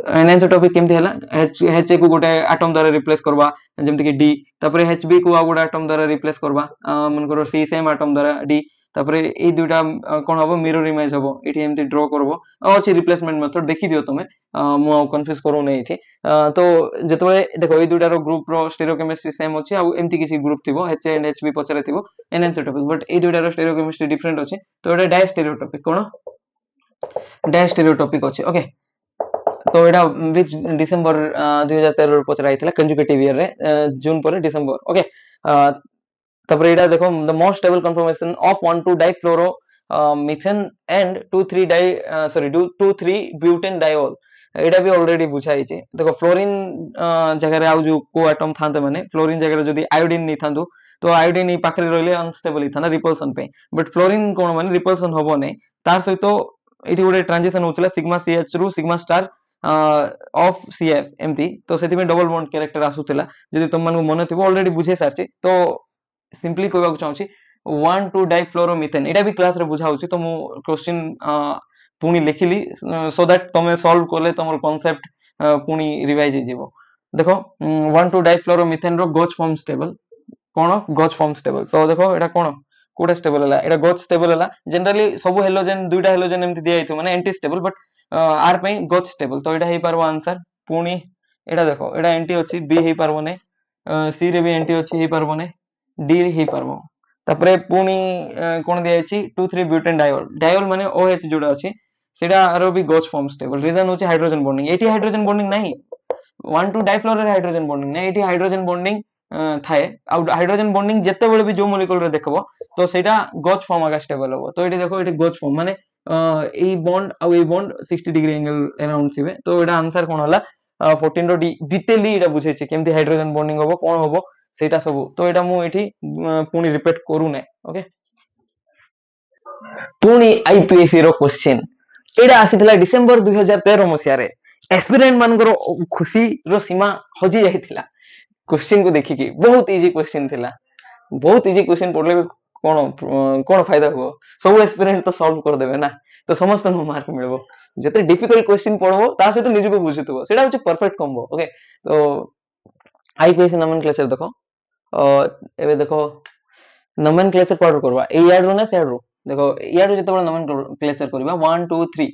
एनएन से टॉपिक केमती हला एच को गोटे एटम द्वारा रिप्लेस करबा जेमति कि डी तापरे एचबी को आ गोटे एटम द्वारा रिप्लेस करबा मन करो सी सेम एटम द्वारा डी तापरे ए दुटा कोन हबो मिरर इमेज हबो एठी एमती ड्रा करबो अछि रिप्लेसमेंट मेथड देखि दियो तमे मु कंफ्यूज करू नै एठी तो जतबे देखो ए दुटा रो ग्रुप रो स्टीरियोकेमिस्ट्री सेम अछि आ एमती किछि ग्रुप थिबो एच एंड एचबी पचरे थिबो एनएन से टॉपिक बट ए दुटा रो स्टीरियोकेमिस्ट्री डिफरेंट अछि तो एटा डाई स्टीरियो टॉपिक कोन डाई स्टीरियो टॉपिक अछि ओके तो एटा विच डिसेंबर 2013 रो पचरा आइतला कंजुगेटिव ईयर रे जून पर डिसेंबर ओके तबरे एटा देखो the most stable conformation of 1 2 difluoro methane and 2 3 di sorry 2 3 butane diol एटा भी ऑलरेडी बुझाई छै देखो फ्लोरीन जगह रे आउ जो को एटम थांते माने फ्लोरीन जगह रे जदी आयोडीन नै थांदो तो आयोडीन ई पाखरे रहले अनस्टेबल ही थाना रिपल्सन पे बट फ्लोरीन कोन माने रिपल्सन होबो नै तार सहित एठी गोटे ट्रांजिशन होतला सिग्मा सीएच रु सिग्मा स्टार ऑफ सीएफ एमती तो सेति में डबल बॉन्ड कैरेक्टर आसुतला जदी तुम मन मन थिबो ऑलरेडी बुझे सारछि तो सिंपली कहबा को चाहूछि 1 2 डाइफ्लोरोमीथेन एटा भी क्लास रे बुझा होछि तो मु क्वेश्चन पुनी लिखिली सो दैट तमे सॉल्व करले तमर कांसेप्ट पुनी रिवाइज जेबो देखो 1 2 डाइफ्लोरोमीथेन रो गोच फॉर्म स्टेबल कोन गोच फॉर्म स्टेबल तो देखो एटा कोन कोडे स्टेबल हला एटा गोच स्टेबल हला जनरली सब हेलोजन दुईटा हेलोजन एमति दिया हितो माने एंटी स्टेबल बट आर पे गोच स्टेबल तो एटा हे पारबो आंसर पुनी एटा देखो एटा एंटी अछि बी हे पारबो नै सी रे भी एंटी अछि हे पारबो नै डी हे पारबो तापरे पुनी कोन दिया अछि 2 3 ब्यूटेन डायोल डायोल माने ओएच जोडा अछि सेटा रो भी गोच फॉर्म स्टेबल रीजन होछि हाइड्रोजन बॉन्डिंग एटी हाइड्रोजन बॉन्डिंग नाही 1 2 डाइफ्लोरो हाइड्रोजन बॉन्डिंग नै एटी हाइड्रोजन बॉन्डिंग थाए आ हाइड्रोजन बॉन्डिंग जत्ते बेले भी जो मॉलिक्यूल रे देखबो तो सेटा गोच फॉर्म आगा स्टेबल होबो तो एटी देखो एटी गोच फॉर्म माने a bond uh a bond 60 degree angle around थिबे तो एटा आंसर कोन हला 14 रो डी डिटेली एटा बुझै छै केमति हाइड्रोजन बॉन्डिंग होबो कोन होबो सेटा सब तो एटा मु एठी पुनी रिपीट करू नै ओके पुनी आईपीएससी रो क्वेश्चन एटा आसीतला डिसेंबर 2013 मसिया रे एस्पिरेंट मानकर खुशी रो सीमा हजी जाइथिला क्वेश्चन को देखि कि बहुत इजी क्वेश्चन थिला बहुत इजी क्वेश्चन पढ़ले कोन कोन फायदा हो सब एस्पिरेंट तो सॉल्व कर देबे ना तो समस्त नो मार्क मिलबो जते डिफिकल्ट क्वेश्चन पढ़बो ता से तो निज को बुझितबो सेटा होची परफेक्ट कॉम्बो ओके तो आईपीएससी नोमेनक्लेचर देखो एबे देखो नोमेनक्लेचर पढ़ करबा ए याड रो ना सेड रो देखो याड जते बड़ा नोमेनक्लेचर करबा 1 2 3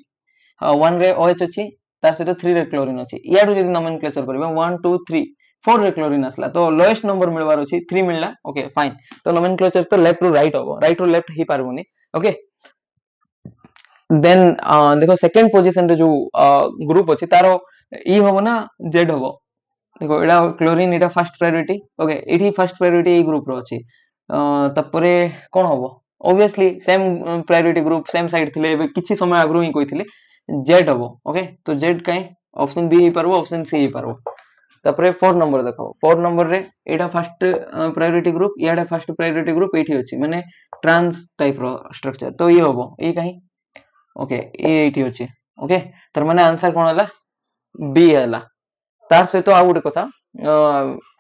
1 रे ओएच अछि तार सहित 3 रे क्लोरीन अछि याड जदी नोमेनक्लेचर करबा 1 2 3 4 रे क्लोरीन असला तो लोएस्ट नंबर मिलबार अछि 3 मिलला ओके फाइन तो नोमेनक्लेचर तो लेफ्ट टू राइट होबो राइट टू लेफ्ट ही पारबोनी ओके देन देखो सेकंड पोजीशन रे जो ग्रुप अछि तारो ई होबो ना जेड होबो देखो एटा क्लोरीन एटा फर्स्ट प्रायोरिटी ओके एठी फर्स्ट प्रायोरिटी ए ग्रुप रो अछि तपरे कोन होबो obviously same priority group same side थिले एबे किछि समय आगरो ही कहिथिले जेड होबो ओके तो जेड काई ऑप्शन बी ही परबो ऑप्शन सी ही परबो तपरे 4 नंबर देखो 4 नंबर रे एटा first priority group याडा first priority group एठी अछि माने ट्रांस टाइप रो स्ट्रक्चर तो ये होबो ए काई ओके ए एठी अछि ओके तर माने आंसर कोन हला बी हला तार सहित आ गोटे कथा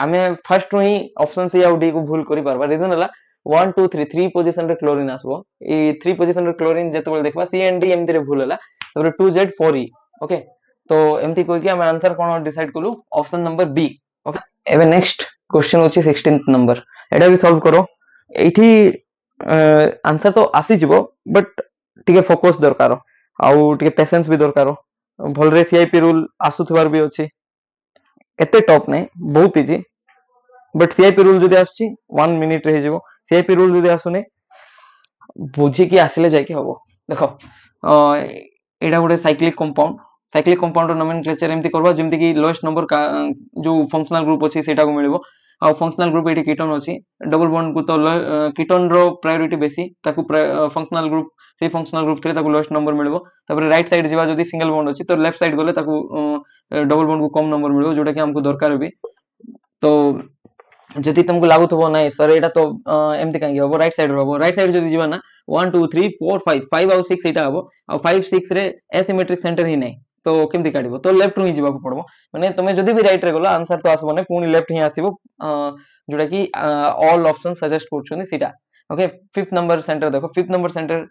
आमे फर्स्ट ही ऑप्शन सी आउ डी को भूल करि परबा रीजन हला 1 2 3 3 पोजीशन रे क्लोरीन आसबो ए 3 पोजीशन रे क्लोरीन जेतेबेले देखबा सी एंड डी एमती रे भूल हला तबरे 2z 4e ओके तो एमती कोइ कि हम आंसर कोन डिसाइड करू ऑप्शन नंबर बी ओके एबे नेक्स्ट क्वेश्चन होची 16th नंबर एटा भी सॉल्व करो एठी आंसर तो आसी जिवो बट टिके फोकस दरकार आउ टिके पेशेंस भी दरकार भलरे सीआईपी रूल आसुथबार भी अछि एते टॉप नहीं बहुत इजी बट सीआईपी रूल जदि आसुची 1 मिनिट रे हिजिवो सीआईपी रूल जदि आसुनी बुझी कि आसिले जायके हबो देखो एटा गोटे साइक्लिक कंपाउंड नोमेनक्लेचर एमती करबा जेमती कि लोएस्ट नंबर का जो फंक्शनल ग्रुप अछि सेटा को मिलबो आ फंक्शनल ग्रुप एटी कीटोन अछि डबल बॉन्ड को तो कीटोन रो प्रायोरिटी बेसी ताकू फंक्शनल ग्रुप से फंक्शनल ग्रुप थे ताकू लोएस्ट नंबर मिलबो तबरे राइट साइड जिबा जदी सिंगल बॉन्ड अछि तो लेफ्ट साइड गले ताकू डबल बॉन्ड को कम नंबर मिलबो जोटा कि हमको दरकार भी तो जदि तुमको लागुथबो नाही सर एटा तो एमती काहे हबो राइट साइड जदि जीवा ना 1 2 3 4 5 5 और 6 एटा हबो आ 5 6 रे एसिमेट्रिक सेंटर ही नाही तो केमती काढिबो तो लेफ्ट रु ही जीवा को पड़बो माने तमे जदि भी राइट रे गलो आंसर तो आसबो नै पुनी लेफ्ट ही आसीबो जोटा कि ऑल ऑप्शन सजेस्ट करछोनी सीटा ओके फिफ्थ नंबर सेंटर देखो फिफ्थ नंबर सेंटर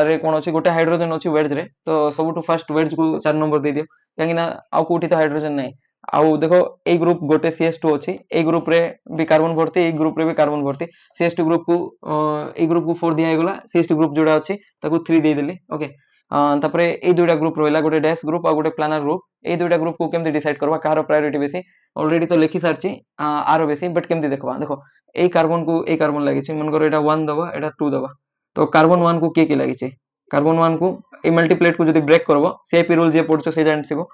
रे कोन अछि गोटे हाइड्रोजन अछि वेज रे तो सबटु फर्स्ट वेज को 4 नंबर दे दियो काहे ना आ कोठी तो हाइड्रोजन नाही आउ देखो ए ग्रुप गोटे CS2 अछि ए ग्रुप रे भी कार्बन भर्ती ए ग्रुप रे भी कार्बन भर्ती CS2 ग्रुप को ए ग्रुप को 4 दिया गेला CS2 ग्रुप जोडा अछि ताको 3 दे देली ओके तापरे ए दुइटा ग्रुप रहला गोटे डैश ग्रुप आ गोटे प्लानर ग्रुप ए दुइटा ग्रुप को केमती डिसाइड करबा कार प्रायोरिटी बेसी ऑलरेडी तो लिखि सारची आरो बेसी बट केमती देखबा देखो ए कार्बन लागि छि मन करो एटा 1 दबा एटा 2 दबा तो कार्बन 1 को के लागि छि कार्बन 1 को ए मल्टीप्लेट को जदी ब्रेक करबो सीआईपी रूल जे पढछो से जानथिबो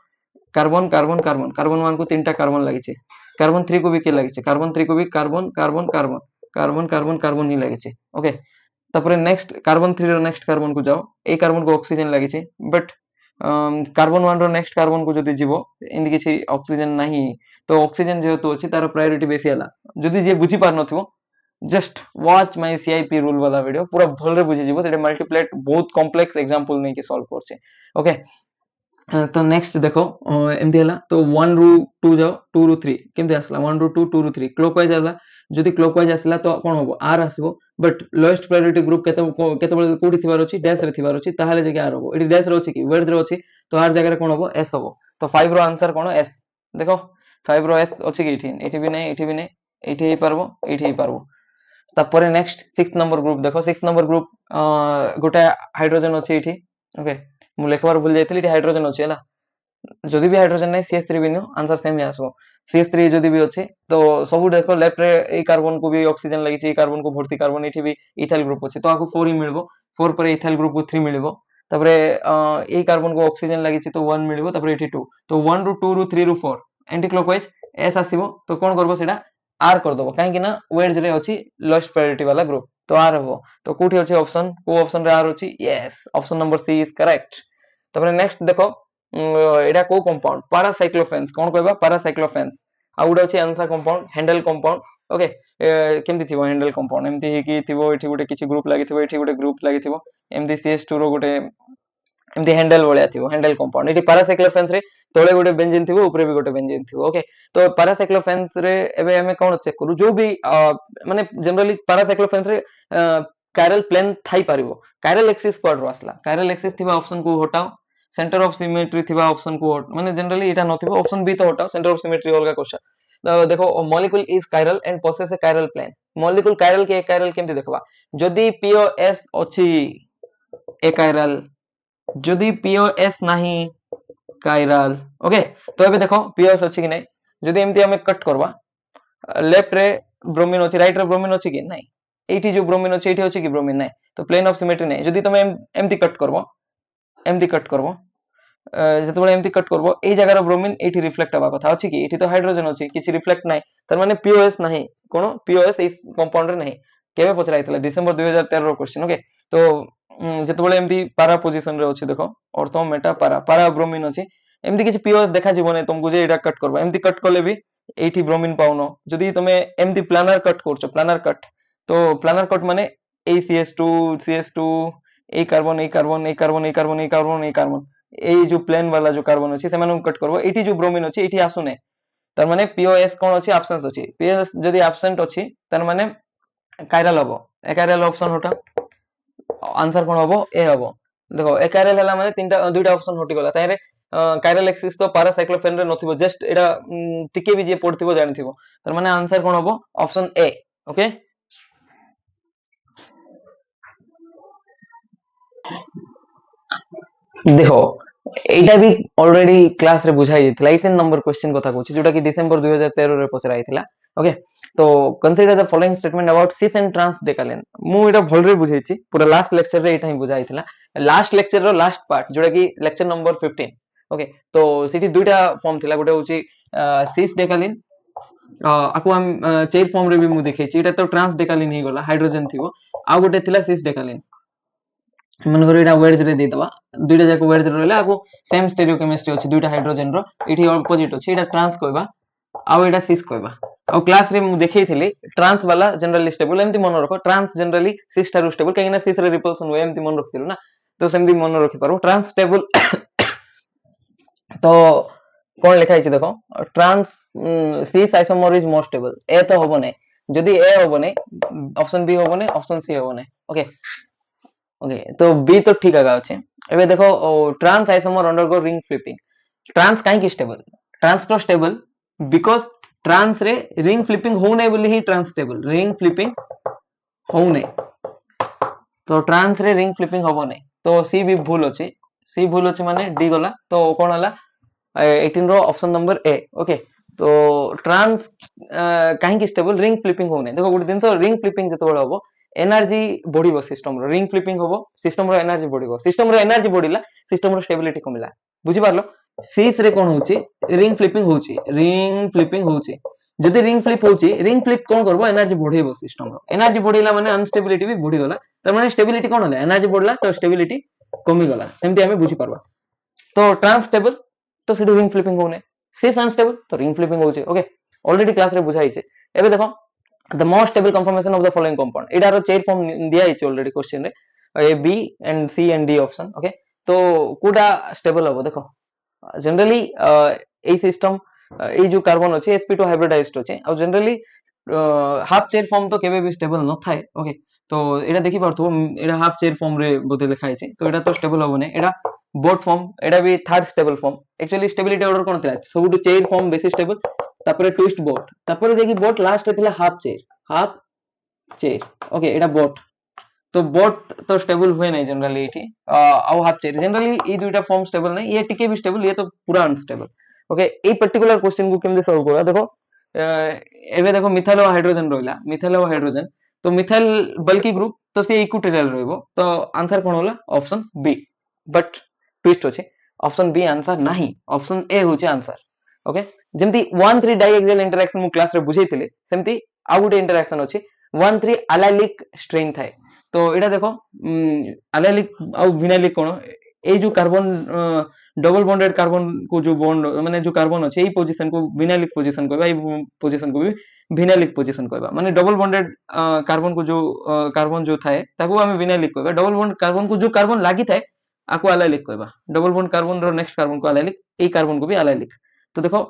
कार्बन कार्बन कार्बन कार्बन 1 को तीनटा कार्बन लागि छि कार्बन 3 को भी के लागि छि कार्बन 3 को भी carbon carbon carbon carbon carbon carbon ही लागि छि ओके तापरे नेक्स्ट कार्बन 3 रो नेक्स्ट कार्बन को जाओ ए कार्बन को ऑक्सीजन लागि छि बट कार्बन 1 रो नेक्स्ट कार्बन को जदी जीवो इनदि किछि ऑक्सीजन नाही तो ऑक्सीजन जेहेतु अछि तार प्रायोरिटी बेसी हला जदी जे बुझी पार नथिबो just watch my CIP rule वाला वीडियो पूरा भलरे बुझी जीवो सेटा मल्टीप्लेट बहुत कॉम्प्लेक्स एग्जांपल नै कि सॉल्व करछे ओके तो नेक्स्ट देखो एमती हला तो 1 रु 2 जाओ 2 रु 3 केमती आसला 1 रु 2 2 रु 3 क्लॉकवाइज आला जदी क्लॉकवाइज आसला तो कोन होबो आर आसीबो बट लोएस्ट प्रायोरिटी ग्रुप केते बेले कोडी थिबार अछि डैश रे थिबार अछि ताहाले जे आर होबो एटी डैश रे अछि कि वर्ड रे अछि तो आर जगह रे कोन होबो एस होबो तो 5 रो आंसर कोन एस देखो 5 रो एस अछि कि एठी भी नै एठी ही परबो एठी ही परबो तापरे नेक्स्ट 6 नंबर ग्रुप देखो 6 नंबर ग्रुप गोटे हाइड्रोजन अछि एठी ओके मु लेखबार भूल जायतिली एठी हाइड्रोजन अछि हला जदि भी हाइड्रोजन नै CH3 बिनु आंसर सेम ही आसबो CH3 जदि भी अछि तो सब देखो लेफ्ट रे ए कार्बन को भी ऑक्सीजन लागि छि ए कार्बन को भर्ती कार्बन एठी भी इथाइल ग्रुप अछि तो आको 4 ही मिलबो 4 पर इथाइल ग्रुप को 3 मिलबो तबरे ए कार्बन को ऑक्सीजन लागि छि तो 1 मिलबो तबरे एठी 2 तो 1 रु 2 रु 3 रु 4 एंटी क्लॉकवाइज एस आसीबो तो कोन करबो सेटा आर कर दबो काहे कि ना वेज रे अछि लोएस्ट प्रायोरिटी वाला ग्रुप तो आर हबो तो कोठी अछि ऑप्शन को ऑप्शन रे आर अछि yes option number C is correct तबरे नेक्स्ट देखो एटा को कंपाउंड पैरासाइक्लोफेन्स कोन कहबा पैरासाइक्लोफेन्स आ उडा अछि answer compound handle compound okay केमती थिबो हैंडल कंपाउंड एमती हे कि थिबो एठी गोटे किछि ग्रुप लागि थिबो एठी गोटे ग्रुप लागि थिबो एमती CH2 रो गोटे एमती हैंडल वळिया थिबो हैंडल कंपाउंड एठी पैरासाइक्लोफेन्स रे तळे गोटे बेंजीन थिबो ऊपरे भी गोटे बेंजीन थिबो ओके तो पैरासाइक्लोफेन्स रे एबे हमें कोन चेक करू जो भी माने जनरली पैरासाइक्लोफेन्स रे कायरल प्लेन थाई पारिबो कायरल एक्सिस पर आसला कायरल एक्सिस थिबा ऑप्शन को हटाओ सेंटर ऑफ सिमेट्री थिबा ऑप्शन को माने जनरली एटा नथिबो ऑप्शन बी तो हटाओ सेंटर ऑफ सिमेट्री अलगा क्वेश्चन तो देखो molecule is chiral and possess a chiral plane molecule chiral केमती देखबा जदी POS अछि ए कायरल जदी POS नाही कायरल ओके तो एबे देखो POS अछि कि नै जदी एमती हमें कट करबा लेफ्ट रे ब्रोमीन अछि राइट रे ब्रोमीन अछि कि नै एठी जो ब्रोमीन अछि एठी अछि कि ब्रोमीन नै तो प्लेन ऑफ सिमेट्री नै जदी तुम एमती कट करबो एमती कट करबो যেতବେଳେ এমতি কট করব এই জায়গার ব্রোমিন এইটি রিফ্লেক্ট হওয়া কথা আছে কি এটি তো হাইড্রোজেন আছে কিছু রিফ্লেক্ট নাই তার মানে পিওএস নাই কোন পিওএস এই কম্পাউন্ড রে নাই কেবে পচরাইতলা ডিসেম্বর 2013 র क्वेश्चन ओके तो যেতବେଳେ এমতি পারা পজিশন রে আছে দেখো অর্থ মেটা পারা পারা ব্রোমিন আছে এমতি কিছু পিওএস দেখা জীবনে তুমকু যে এটা কট করব এমতি কট করলে বি এইটি ব্রোমিন পাউনো যদি তুমি এমতি প্ল্যানার কট করছো প্ল্যানার কট তো প্ল্যানার কট মানে এই CS2 এই কার্বন এই কার্বন এই কার্বন এই কার্বন এই কার্বন এই কার্বন এই যে প্লেন वाला जो कार्बन अछि सेमानु कट करबो एटी जो ब्रोमीन अछि एटी आसुने तार माने पीओएस कोन अछि एब्सेंस अछि पीओएस जदी एब्सेंट अछि तार माने कायरल हबो एकायरल ऑप्शन होटा आंसर कोन हबो ए हबो देखो एकायरल हला माने तीनटा दुईटा ऑप्शन हटि गला तारे कायरल एक्सिस तो पैरासाइक्लोफेन रे नथिबो जस्ट एटा टिके भी जे पड़थिबो जानिथिबो तार माने आंसर कोन हबो ऑप्शन ए ओके देखो এইটা भी ऑलरेडी क्लास रे बुझाई दिथला 18 नंबर क्वेश्चन কথা কইছি যেটা কি ডিসেম্বর 2013 রে পচরা আইथिला ओके तो consider the following statement about cis and trans decalin मु एटा भलरे बुझाइछि पूरा लास्ट लेक्चर रे एटा ही बुझाइथिला लास्ट लेक्चर रो लास्ट पार्ट जेटा की लेक्चर नंबर 15 ओके तो सिटी दुईटा फॉर्म थिला गोटे होची सिस डेकालिन आकु हम चेयर फॉर्म रे भी मु देखैछि एटा तो ट्रांस डेकालिन ही गला हाइड्रोजन थिबो आ गोटे थिला सिस डेकालिन मन करो एटा वेड्स रे दे दबा दुईटा जाको वेड्स रे रहले आको सेम स्टीरियोकेमिस्ट्री अछि दुईटा हाइड्रोजन रो एठी ऑपोजिट अछि एटा ट्रांस कहबा आ एटा सिस कहबा आ क्लास रे मु देखैथिली ट्रांस वाला जनरली स्टेबल एमति मन रखो ट्रांस जनरली सिस टारु स्टेबल कहिना सिस रे रिपल्सन होय एमति मन रखथिलु ना तो सेमति मन रखि पारो ट्रांस स्टेबल तो कोन लिखा हिच देखो trans cis isomer is more stable ए तो होबो नै जदी ए होबो नै ऑप्शन बी होबो नै ऑप्शन सी होबो नै ओके ओके तो बी तो ठीक आगा अछि एबे देखो trans isomer undergo ring flipping trans काहे की स्टेबल ट्रांस तो स्टेबल बिकॉज़ ट्रांस रे रिंग फ्लिपिंग हो नै बोली ही ट्रांस स्टेबल रिंग फ्लिपिंग हो नै तो ट्रांस रे रिंग फ्लिपिंग होबो नै तो सी भी भूल अछि माने डी गला तो कोन हला 18 रो ऑप्शन नंबर ए ओके तो ट्रांस काहे की स्टेबल रिंग फ्लिपिंग हो नै देखो गुड दिन तो रिंग फ्लिपिंग जतो बळ होबो एनर्जी बढ़िबो सिस्टम रो रिंग फ्लिपिंग होबो सिस्टम रो एनर्जी बढ़िबो सिस्टम रो एनर्जी बढ़िला सिस्टम रो स्टेबिलिटी कमिला बुझि पारलो सिस रे कोन होची रिंग फ्लिपिंग होची जदि रिंग फ्लिप कोन करबो एनर्जी बढ़िबो सिस्टम रो एनर्जी बढ़िला माने अनस्टेबिलिटी भी बढ़ि गला त माने स्टेबिलिटी कोन होला एनर्जी बढ़ला तो स्टेबिलिटी कमी गला सेमति हमें बुझि पारबा तो ट्रांस स्टेबल तो सिधु रिंग फ्लिपिंग होने सिस अनस्टेबल तो रिंग फ्लिपिंग होची ओके ऑलरेडी क्लास रे बुझाई छे एबे देखो the most stable conformation of the following compound एडारो चेयर फॉर्म दिया हिच ऑलरेडी क्वेश्चन रे A B and C and D option okay तो कोडा स्टेबल हो देखो जनरली ए सिस्टम ए जो कार्बन अछि sp2 हाइब्रिडाइज्ड अछि और जनरली हाफ चेयर फॉर्म तो केबे भी स्टेबल न थाए ओके तो एडा देखि परथो एडा हाफ चेयर फॉर्म रे बोते लिखा हिच तो एडा तो स्टेबल होबो नै एडा बोट फॉर्म एडा भी third stable form actually stability order कोन थिला सबुटु चेयर फॉर्म बेसी स्टेबल तापरे ट्विस्ट बोट तापरे जेकी बोट लास्ट थिला हाफ चेयर ओके एडा बोट तो बोट तो स्टेबल हुए नहीं जनरली एठी आउ हाफ चेयर जनरली ई दुईटा फॉर्म स्टेबल नहीं ये टिके भी स्टेबल ये तो पूरा unstable okay a particular question को केमदे सॉल्व करबा देखो एबे देखो मिथाइल और हाइड्रोजन रोइला मिथाइल और हाइड्रोजन तो मिथाइल बल्कि ग्रुप तो से इक्विटोरियल रहबो तो आंसर कोन होला ऑप्शन बी बट ट्विस्ट होचे ऑप्शन बी आंसर नहीं ऑप्शन ए होचे आंसर ओके जेमति 1,3 डाइएक्सियल इंटरेक्शन मु क्लास रे बुझैतिले सेमति आ गुटे इंटरेक्शन अछि 1,3 एलाइलिक स्ट्रेन थाए तो एटा देखो एलाइलिक आ विनाइलिक कोन ए जो कार्बन डबल बॉन्डेड कार्बन को जो बॉन्ड माने जो कार्बन अछि ए पोजीशन को विनाइलिक पोजीशन कहबा ए पोजीशन को भी विनाइलिक पोजीशन कहबा माने डबल बॉन्डेड कार्बन जो थाए ताको हम विनाइलिक कहबा डबल बॉन्ड कार्बन को जो कार्बन लागि थाए आको एलाइलिक कहबा डबल बॉन्ड कार्बन रो नेक्स्ट कार्बन को एलाइलिक ए कार्बन को भी एलाइलिक तो देखो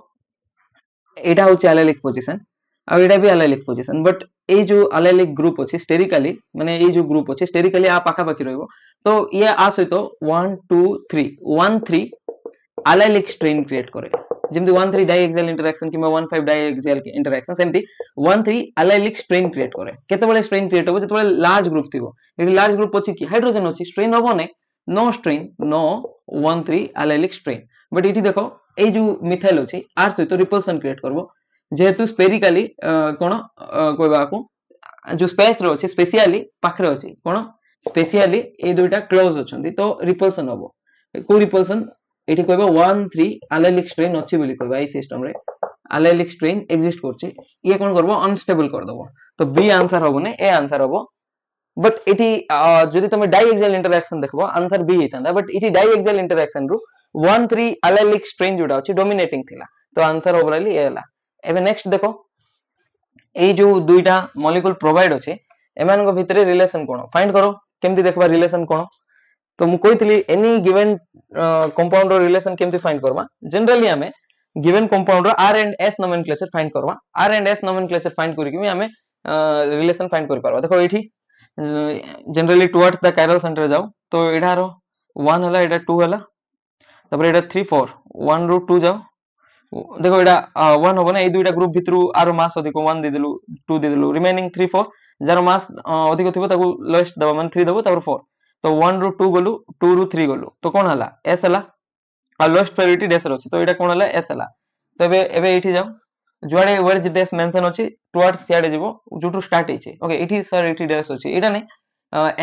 एटा होची एलाइलिक पोजीशन आ एटा भी एलाइलिक पोजीशन बट ए जो एलाइलिक ग्रुप अछि स्टेरिकली माने ए जो ग्रुप अछि स्टेरिकली आ पाखा पाखी रहबो तो ये आ सहित 1 2 3 1 3 एलाइलिक स्ट्रेन क्रिएट करे जेमति 1 3 डाइएक्सियल इंटरेक्शन किबा 1 5 डाइएक्सियल इंटरेक्शन सेमति 1 3 एलाइलिक स्ट्रेन क्रिएट करे केतेबेले स्ट्रेन क्रिएट होबो जेतेबेले लार्ज ग्रुप थिबो एटी लार्ज ग्रुप अछि कि हाइड्रोजन अछि स्ट्रेन होबो नै no strain no 1 3 allylic strain but एटी देखो ए जो मिथाइल अछि आर सहित रिपल्सन क्रिएट करबो जेहेतु स्पेरिकली कोन कहबा को जो स्पेस रो अछि स्पेशली पाखरे अछि कोन स्पेशली ए दुइटा क्लोज अछंती तो रिपल्सन होबो को रिपल्सन एठी कहबो 1 3 एलाइलिक स्ट्रेन अछि बोली कहबो एई सिस्टम रे एलाइलिक स्ट्रेन एग्जिस्ट करछि ये कोन करबो अनस्टेबल कर दबो तो बी आंसर हबो ने ए आंसर हबो बट एठी जदि तमे डाइएक्सियल इंटरैक्शन देखबो आंसर बी हितांदा बट एठी डाइएक्सियल इंटरैक्शन रु 1 3 एलाइलिक स्ट्रेन जोडा अछि डोमिनेटिंग थिला तो आंसर ओवरऑली ए हला एबे नेक्स्ट देखो एई जो दुईटा मॉलिक्यूल प्रोवाइड अछि एमान को भितरे रिलेशन कोन फाइंड करो केमति देखबा रिलेशन कोन तो मु कहितली एनी गिवन कंपाउंड रो रिलेशन केमति फाइंड करबा जनरली हमें गिवन कंपाउंड रो R and S nomenclature find करबा R and S nomenclature find करिकि भी हमें रिलेशन फाइंड करि पारबा देखो एठी generally towards the chiral centre जाओ तो एठार 1 हला एटा 2 हला तपर एटा 3 4 1 रो 2 जाओ देखो एटा 1 होबो ना ए दुईटा ग्रुप भितरु आरो मास अधिक 1 दे देलु 2 दे देलु रिमेनिंग 3 4 जार मास अधिक थिबो ताकू लोएस्ट दबा माने 3 दबो तपर 4 तो 1 रो 2 गलु 2 रो 3 गलु तो कोन हला एस हला आ लोएस्ट प्रायोरिटी डेस रो तो एटा कोन हला एस हला तो एबे एठी जाओ जुआडे वर्ड डेस मेंशन अछि टुवर्ड्स सियाडे जिवो जुटु स्टार्ट हिचे ओके एठी सर एठी डेस अछि एटा नै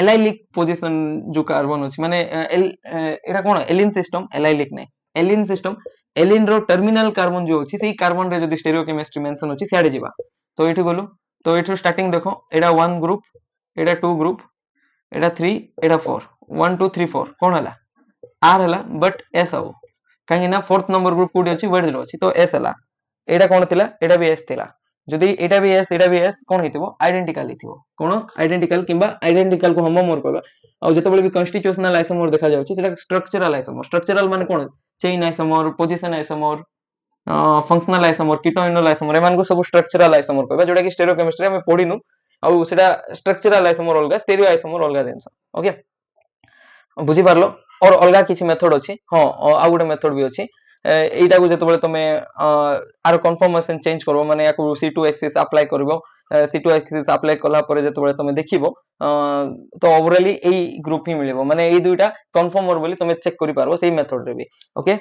एलाइलिक पोजीशन जो कार्बन अछि माने एटा कोन एलिन सिस्टम एलाइलिक नै एलिन सिस्टम एलिन रो टर्मिनल कार्बन जो अछि सेही कार्बन रे जदि स्टीरियोकेमिस्ट्री मेंशन अछि सियाडे जिबा तो एठी गलु तो एठी स्टार्टिंग देखो एटा 1 ग्रुप एटा 2 ग्रुप एटा 3 एटा 4 1 2 3 4 कोन हला आर हला बट एस हबो काहे ना फोर्थ नंबर ग्रुप कोडी अछि वेड्स रो अछि तो एस हला एटा कोन थिला एटा भी एस थिला जदि एटा भी एस कोन हितबो आइडेंटिकल हितबो कोन आइडेंटिकल किबा आइडेंटिकल को होमोमोर कहबा आ जतबेले भी कॉन्स्टिट्यूशनल आइसोमर देखा जाउछि सेटा स्ट्रक्चरल आइसोमर स्ट्रक्चरल माने कोन chain isomer position isomer functional isomer keto enol isomer एमान को सब स्ट्रक्चरल आइसोमर कहबा जोटा कि स्टीरियोकेमिस्ट्री में पढिनु आ सेटा स्ट्रक्चरल आइसोमर अलगा स्टीरियो आइसोमर अलगा देनस ओके बुझी पारलो और अलगा किछि मेथड अछि हां आ गुटे मेथड भी अछि एटा को जतबेले तमे आर कन्फर्मेशन चेंज करबो माने याको C2 एक्सिस अप्लाई करबो C2 एक्सिस अप्लाई कला परे जतबेले तमे देखिबो तो ओवरऑली एई ग्रुप ही मिलिबो माने एई दुईटा कन्फर्मर बोली तमे चेक करि पारबो सेही मेथड रे भी ओके